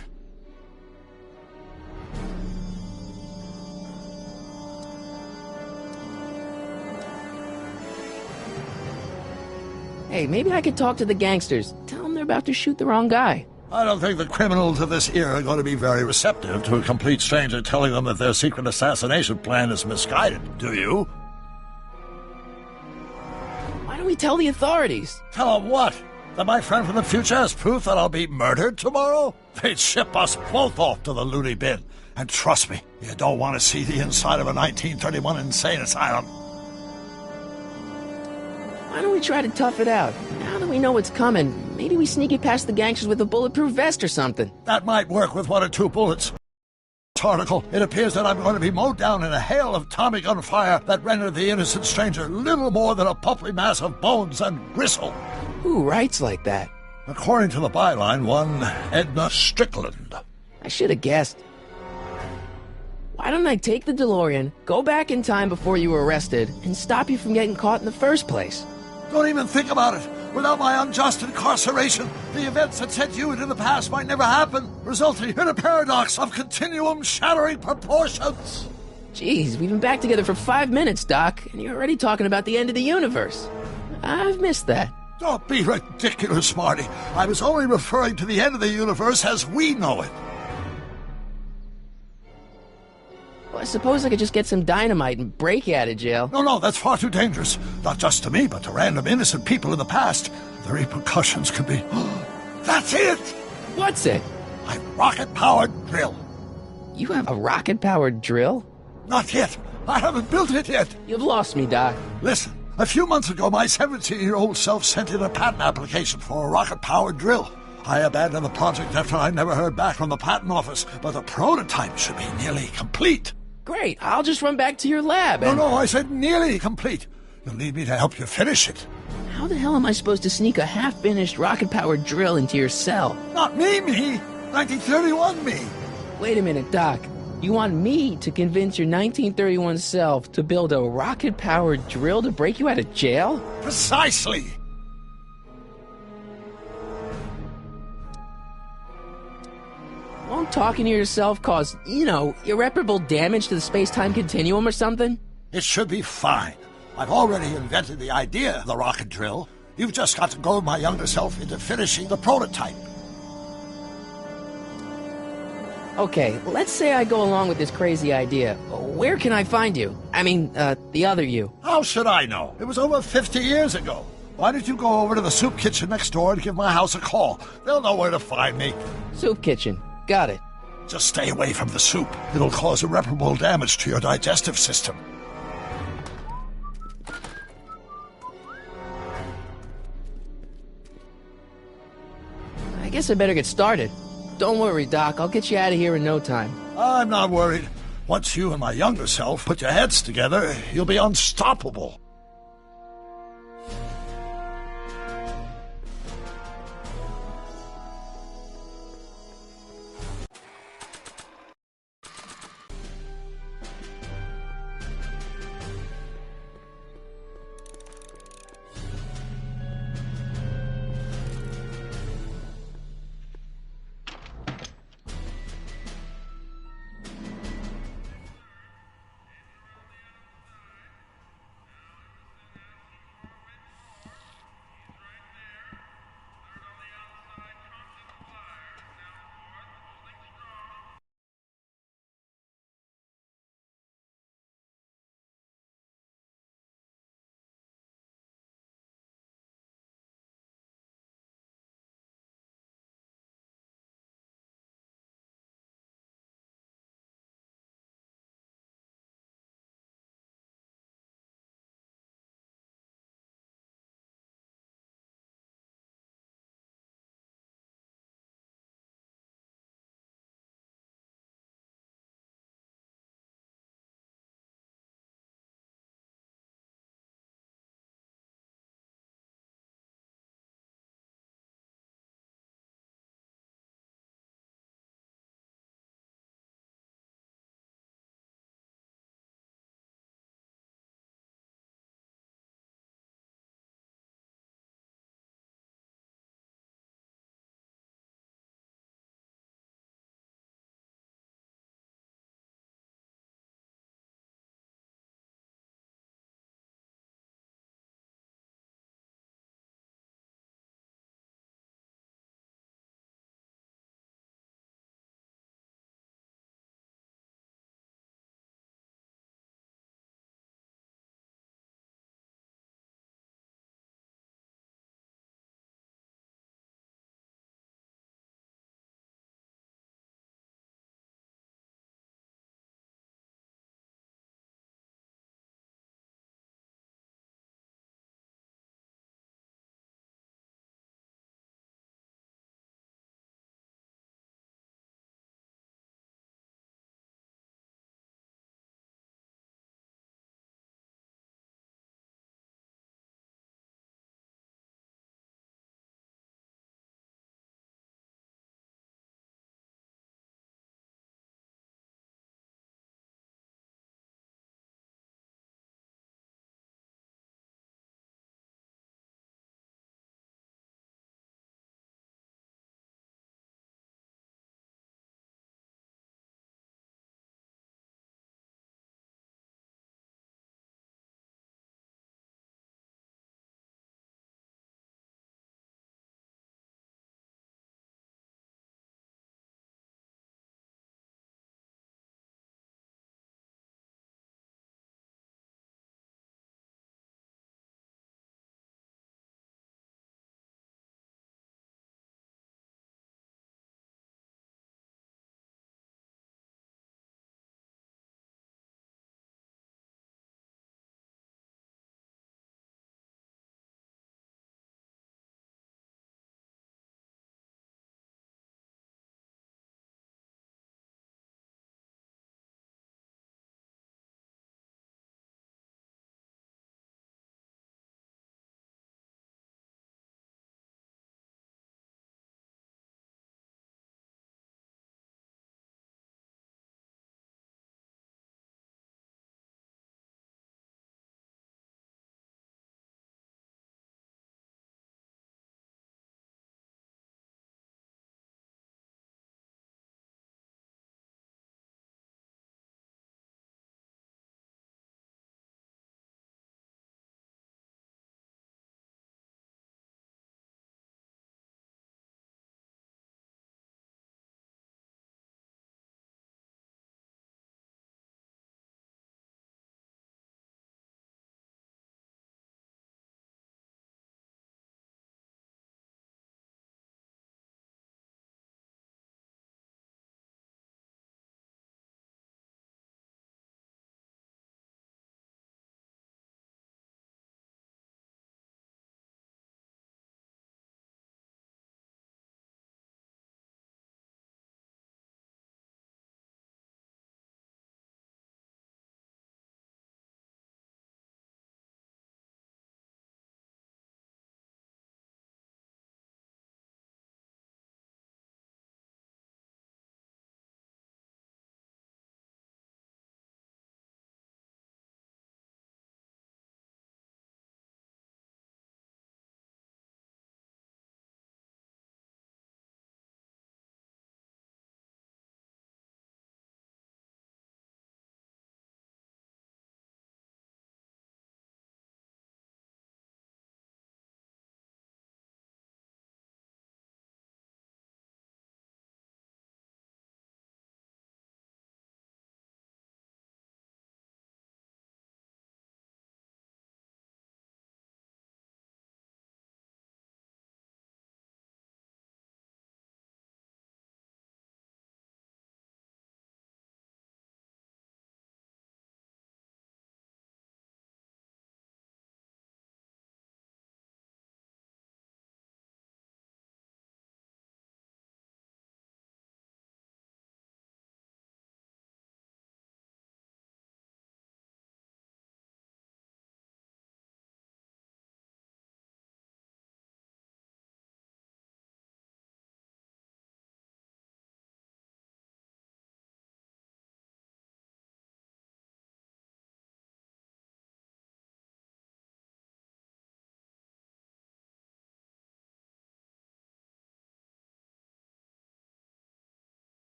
Hey, maybe I could talk to the gangsters. Tell them they're about to shoot the wrong guy. I don't think the criminals of this era are going to be very receptive to a complete stranger telling them that their secret assassination plan is misguided. Do you? Why don't we tell the authorities? Tell them what? That my friend from the future has proof that I'll be murdered tomorrow? They'd ship us both off to the loony bin. And trust me, you don't want to see the inside of a 1931 insane asylum. Why don't we try to tough it out? Now that we know what's coming, maybe we sneak it past the gangsters with a bulletproof vest or something. That might work with 1 or 2 bullets. This article, it appears that I'm going to be mowed down in a hail of Tommy gun fire that rendered the innocent stranger little more than a pulpy mass of bones and gristle. Who writes like that? According to the byline, one Edna Strickland. I should have guessed. Why Why don't I take the DeLorean, go back in time before you were arrested, and stop you from getting caught in the first place? Don't even think about it. Without my unjust incarceration, the events that sent you into the past might never happen, resulting in a paradox of continuum-shattering proportions. Jeez, we've been back together for 5 minutes, Doc, and you're already talking about the end of the universe. I've missed that. Don't be ridiculous, Marty. I was only referring to the end of the universe as we know it. Well, I suppose I could just get some dynamite and break you out of jail. No, that's far too dangerous. Not just to me, but to random innocent people in the past. The repercussions could be... That's it! What's it? My rocket-powered drill. You have a rocket-powered drill? Not yet. I haven't built it yet. You've lost me, Doc. Listen, a few months ago, my 17-year-old self sent in a patent application for a rocket-powered drill. I abandoned the project after I never heard back from the patent office, but the prototype should be nearly complete. Great, I'll just run back to your lab and... No, I said nearly complete. You'll need me to help you finish it. How the hell am I supposed to sneak a half-finished rocket-powered drill into your cell? Not me. 1931 me. Wait a minute, Doc. You want me to convince your 1931 self to build a rocket-powered drill to break you out of jail? Precisely. Won't talking to yourself cause, irreparable damage to the space-time continuum or something? It should be fine. I've already invented the idea of the rocket drill. You've just got to goad my younger self into finishing the prototype. Okay, let's say I go along with this crazy idea. Where can I find you? I mean, the other you. How should I know? It was over 50 years ago. Why don't you go over to the soup kitchen next door and give my house a call? They'll know where to find me. Soup kitchen. Got it. Just stay away from the soup. It'll cause irreparable damage to your digestive system. I guess I better get started. Don't worry, Doc. I'll get you out of here in no time. I'm not worried. Once you and my younger self put your heads together, you'll be unstoppable.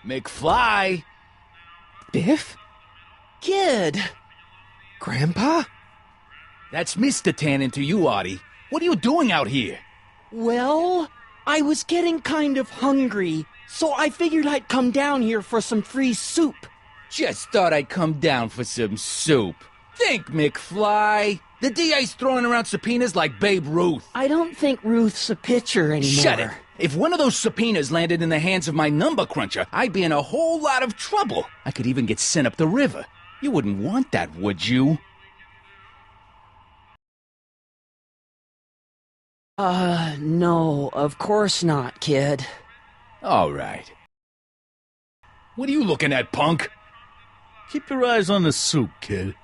McFly! Biff? Kid! Grandpa? That's Mr. Tannen to you, Artie. What are you doing out here? Well, I was getting kind of hungry, so I figured I'd come down here for some free soup. Just thought I'd come down for some soup. Think, McFly. The DA's throwing around subpoenas like Babe Ruth. I don't think Ruth's a pitcher anymore. Shut it. If one of those subpoenas landed in the hands of my number cruncher, I'd be in a whole lot of trouble. I could even get sent up the river. You wouldn't want that, would you? No, of course not, kid. All right. What are you looking at, punk? Keep your eyes on the soup, kid.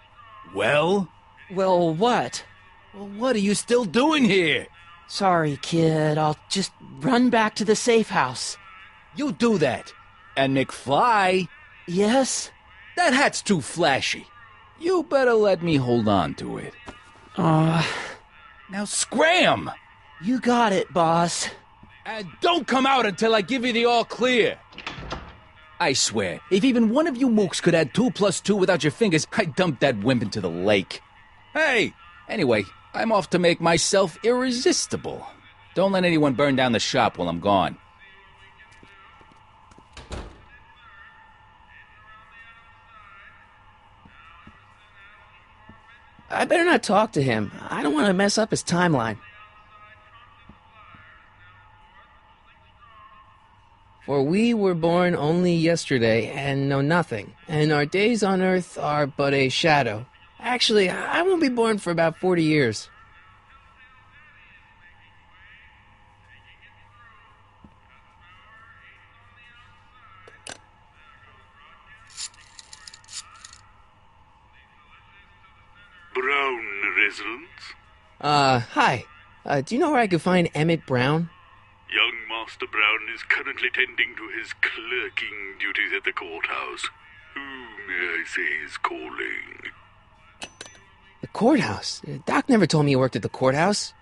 Well? Well, what? Well, what are you still doing here? Sorry, kid. I'll just run back to the safe house. You do that. And McFly? Yes? That hat's too flashy. You better let me hold on to it. Now scram! You got it, boss. And don't come out until I give you the all clear. I swear, if even one of you mooks could add 2 + 2 without your fingers, I'd dump that wimp into the lake. Hey! Anyway, I'm off to make myself irresistible. Don't let anyone burn down the shop while I'm gone. I better not talk to him. I don't want to mess up his timeline. For we were born only yesterday and know nothing, and our days on earth are but a shadow. Actually, I won't be born for about 40 years. Brown residence? Hi. Do you know where I could find Emmett Brown? Young Master Brown is currently tending to his clerking duties at the courthouse. Who, may I say, is calling? The courthouse? Doc never told me he worked at the courthouse.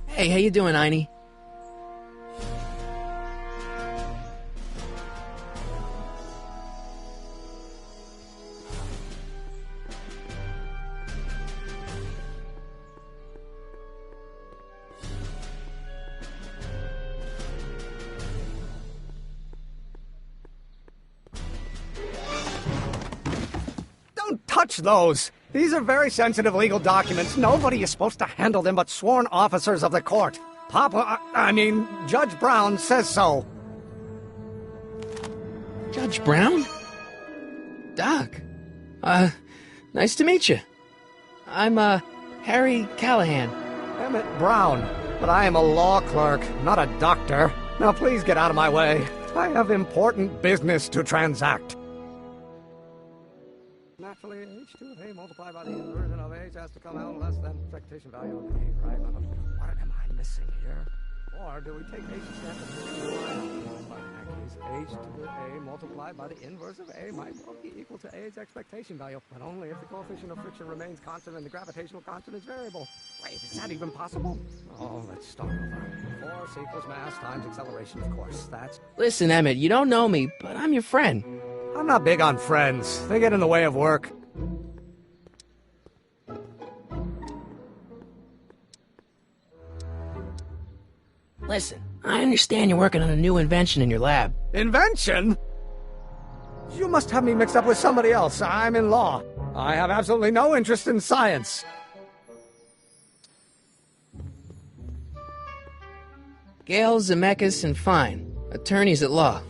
Hey, how you doing, Einie? Don't touch those! These are very sensitive legal documents. Nobody is supposed to handle them but sworn officers of the court. Judge Brown says so. Judge Brown? Doc. Nice to meet you. I'm, Harry Callahan. Emmett Brown. But I am a law clerk, not a doctor. Now please get out of my way. I have important business to transact. Naturally, h2 of A multiplied by the inversion of h has to come out less than expectation value of A, right? What am I missing here? Or do we take h stand h2 of A multiplied by the inverse of A might well be equal to A's expectation value, but only if the coefficient of friction remains constant and the gravitational constant is variable. Wait, is that even possible? Oh, let's start over. Force equals mass times acceleration, of course. That's... Listen, Emmett, you don't know me, but I'm your friend. I'm not big on friends. They get in the way of work. Listen, I understand you're working on a new invention in your lab. Invention? You must have me mixed up with somebody else. I'm in law. I have absolutely no interest in science. Gale, Zemeckis, and Fine. Attorneys at law.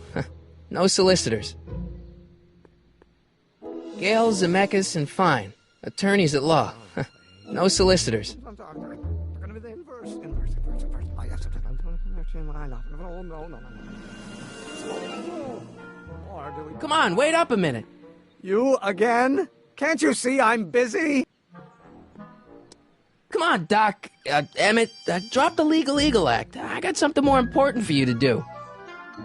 No solicitors. Gale, Zemeckis, and Fine. Attorneys at law. No solicitors. Come on, wait up a minute. You again? Can't you see I'm busy? Come on, Doc. Emmett, drop the Legal Eagle Act. I got something more important for you to do.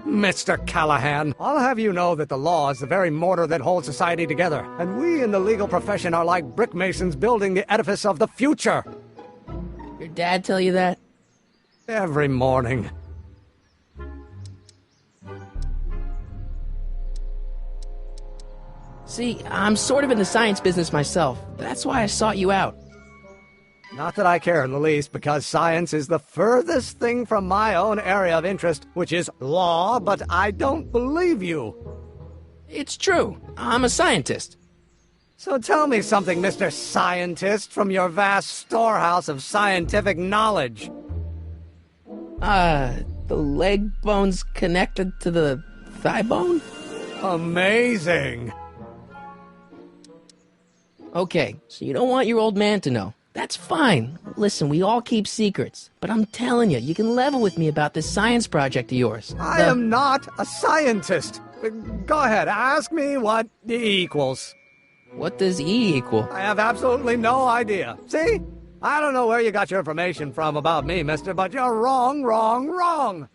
Mr. Callahan, I'll have you know that the law is the very mortar that holds society together, and we in the legal profession are like brick masons building the edifice of the future. Your dad tell you that? Every morning. See, I'm sort of in the science business myself. That's why I sought you out. Not that I care in the least, because science is the furthest thing from my own area of interest, which is law, but I don't believe you. It's true. I'm a scientist. So tell me something, Mr. Scientist, from your vast storehouse of scientific knowledge. The leg bone's connected to the thigh bone? Amazing. Okay, so you don't want your old man to know. That's fine. Listen, we all keep secrets. But I'm telling you, you can level with me about this science project of yours. I am not a scientist. Go ahead, ask me what E equals. What does E equal? I have absolutely no idea. See? I don't know where you got your information from about me, mister, but you're wrong, wrong, wrong.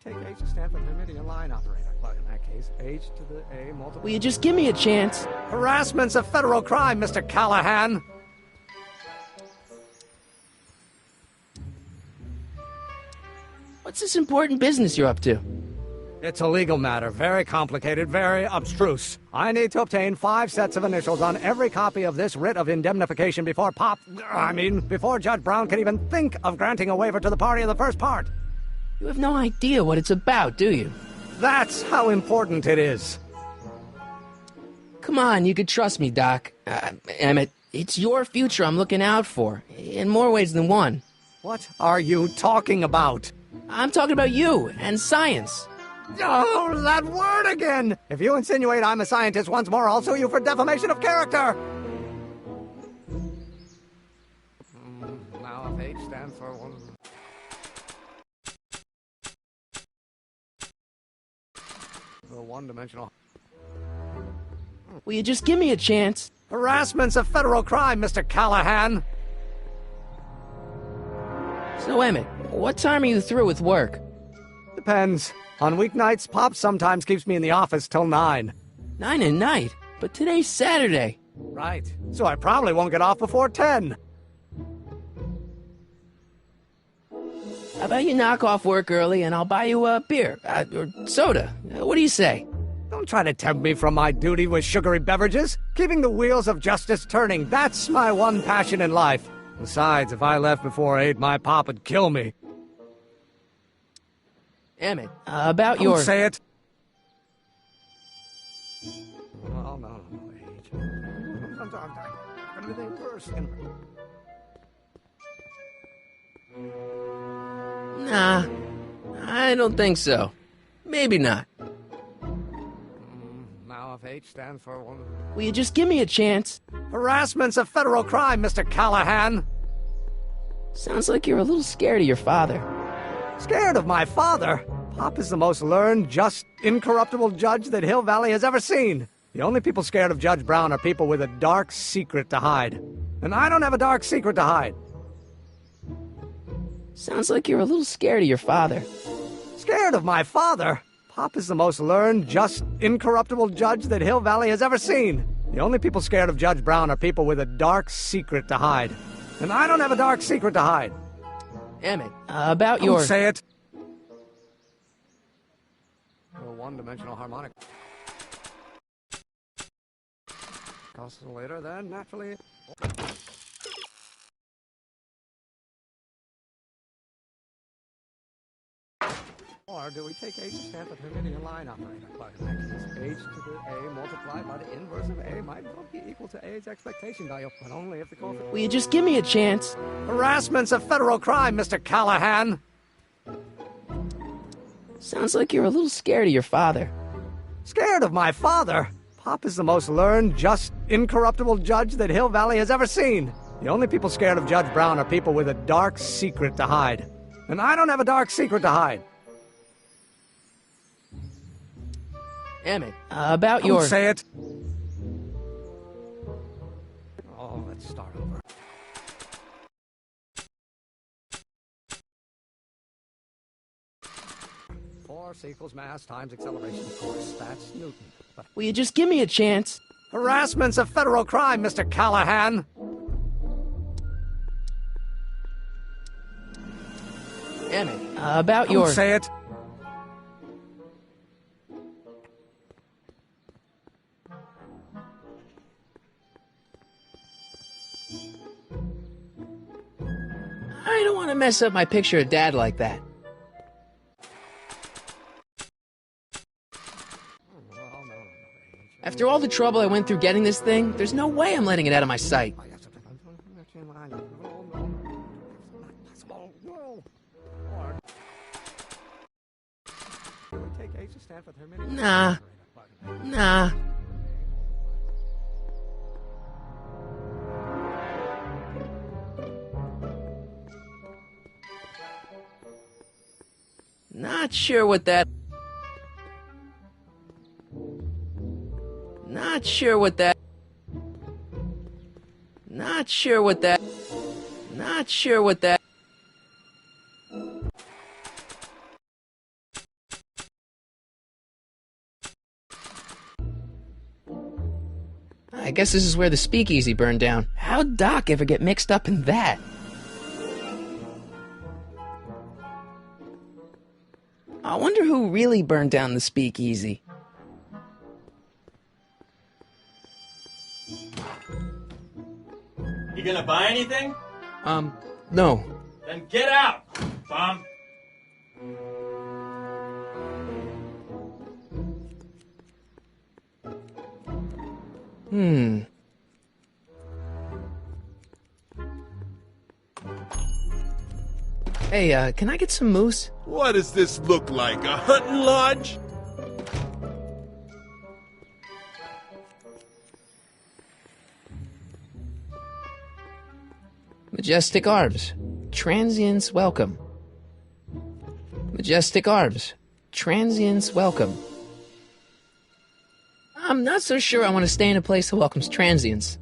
Take H to stand for Hermitian line operator. But in that case, H to the A multiplied... Will you just give me a chance? Harassment's a federal crime, Mr. Callahan. What's this important business you're up to? It's a legal matter, very complicated, very abstruse. I need to obtain 5 sets of initials on every copy of this writ of indemnification before before Judge Brown can even think of granting a waiver to the party of the first part. You have no idea what it's about, do you? That's how important it is. Come on, you could trust me, Doc. Emmett, it's your future I'm looking out for, in more ways than one. What are you talking about? I'm talking about you and science. Oh, that word again! If you insinuate I'm a scientist once more, I'll sue you for defamation of character! Now if H stands for one... The one-dimensional... Will you just give me a chance? Harassment's a federal crime, Mr. Callahan! So, Emmett, what time are you through with work? Depends. On weeknights, Pop sometimes keeps me in the office till 9. 9 at night? But today's Saturday. Right. So I probably won't get off before 10. How about you knock off work early and I'll buy you a beer, or soda. What do you say? Don't try to tempt me from my duty with sugary beverages. Keeping the wheels of justice turning, that's my one passion in life. Besides, if I left before 8, my pop would kill me. Emmett, about Don't say it. Oh, no, H. I'm gonna be the first. Nah, I don't think so. Maybe not. Now if H stands for one... Will you just give me a chance? Harassment's a federal crime, Mr. Callahan. Sounds like you're a little scared of your father. Scared of my father? Pop is the most learned, just, incorruptible judge that Hill Valley has ever seen. The only people scared of Judge Brown are people with a dark secret to hide. And I don't have a dark secret to hide. Sounds like you're a little scared of your father. Scared of my father? Pop is the most learned, just, incorruptible judge that Hill Valley has ever seen. The only people scared of Judge Brown are people with a dark secret to hide. And I don't have a dark secret to hide. Emmett, about your... Don't say it. A one-dimensional harmonic. Oscillator, then, naturally... Or do we take H to stand for Hermitian line operator? But in that case, H to the A multiplied by the inverse of A might well be equal to A's expectation value, but only if the coefficient... Will you just give me a chance? Harassment's a federal crime, Mr. Callahan! Sounds like you're a little scared of your father. Scared of my father? Pop is the most learned, just, incorruptible judge that Hill Valley has ever seen. The only people scared of Judge Brown are people with a dark secret to hide. And I don't have a dark secret to hide. Emmett, about your... Don't say it! Oh, let's start over. Force equals mass times acceleration. Of course, that's Newton. But Will you just give me a chance? harassment's a federal crime, Mr. Callahan! Emmett, about Don't your... say it! I don't want to mess up my picture of Dad like that. After all the trouble I went through getting this thing, there's no way I'm letting it out of my sight. Nah. Nah. Not sure what that... Not sure what that... Not sure what that... Not sure what that... I guess this is where the speakeasy burned down. How'd Doc ever get mixed up in that? I wonder who really burned down the speakeasy. You gonna buy anything? No. Then get out, bum! Hey, can I get some moose? What does this look like, a hunting lodge? Majestic Arbs. Transients welcome. Majestic Arbs. Transients welcome. I'm not so sure I want to stay in a place that welcomes transients.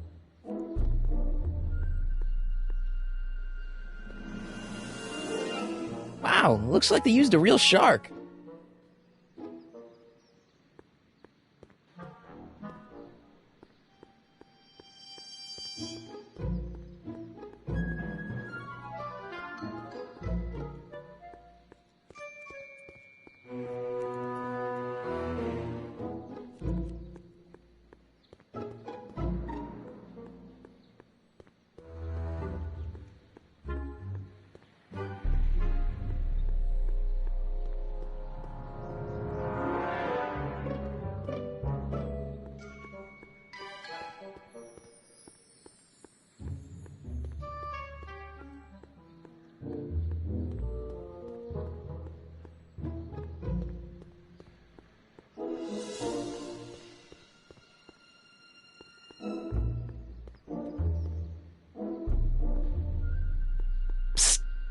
Wow, looks like they used a real shark.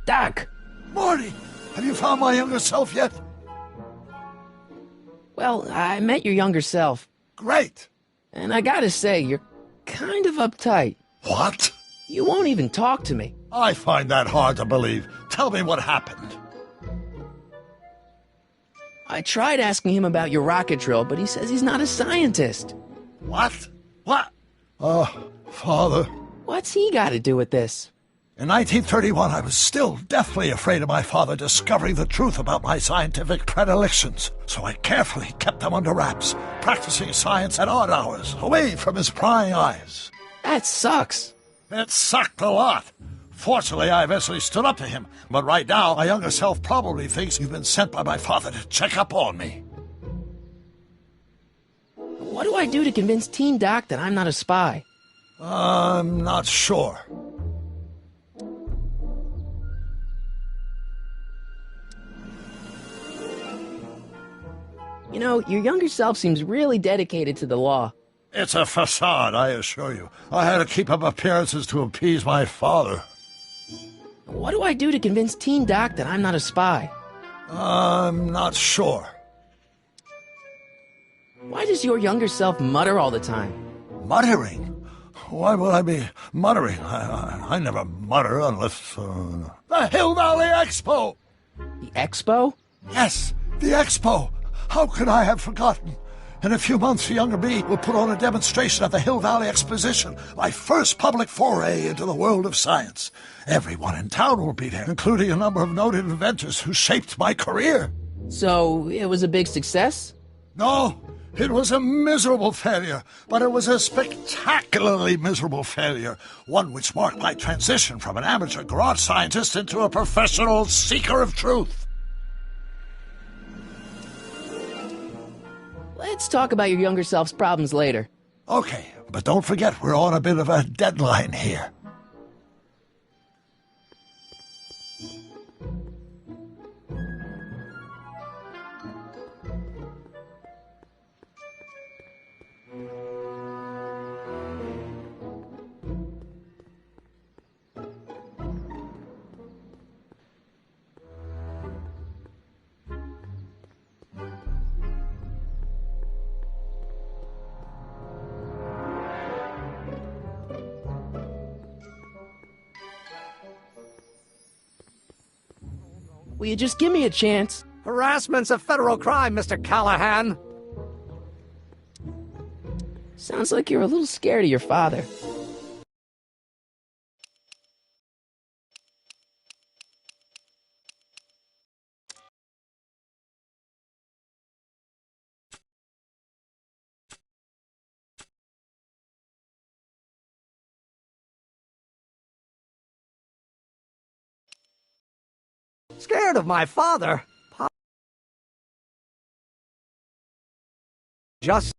Doc! Marty! Have you found my younger self yet? Well, I met your younger self. Great! And I gotta say, you're kind of uptight. What? You won't even talk to me. I find that hard to believe. Tell me what happened. I tried asking him about your rocket drill, but he says he's not a scientist. What? What? Father. What's he got to do with this? In 1931, I was still deathly afraid of my father discovering the truth about my scientific predilections, so I carefully kept them under wraps, practicing science at odd hours, away from his prying eyes. That sucks. It sucked a lot. Fortunately, I eventually stood up to him, but right now, my younger self probably thinks you've been sent by my father to check up on me. What do I do to convince Teen Doc that I'm not a spy? I'm not sure. You know, your younger self seems really dedicated to the law. It's a facade, I assure you. I had to keep up appearances to appease my father. What do I do to convince Teen Doc that I'm not a spy? I'm not sure. Why does your younger self mutter all the time? Muttering? Why would I be muttering? I never mutter unless... The Hill Valley Expo! The Expo? Yes, the Expo! How could I have forgotten? In a few months, the younger me will put on a demonstration at the Hill Valley Exposition, my first public foray into the world of science. Everyone in town will be there, including a number of noted inventors who shaped my career. So, it was a big success? No, it was a miserable failure, but it was a spectacularly miserable failure, one which marked my transition from an amateur garage scientist into a professional seeker of truth. Let's talk about your younger self's problems later. Okay, but don't forget we're on a bit of a deadline here. Will you just give me a chance? Harassment's a federal crime, Mr. Callahan. Sounds like you're a little scared of your father. Scared of my father? Just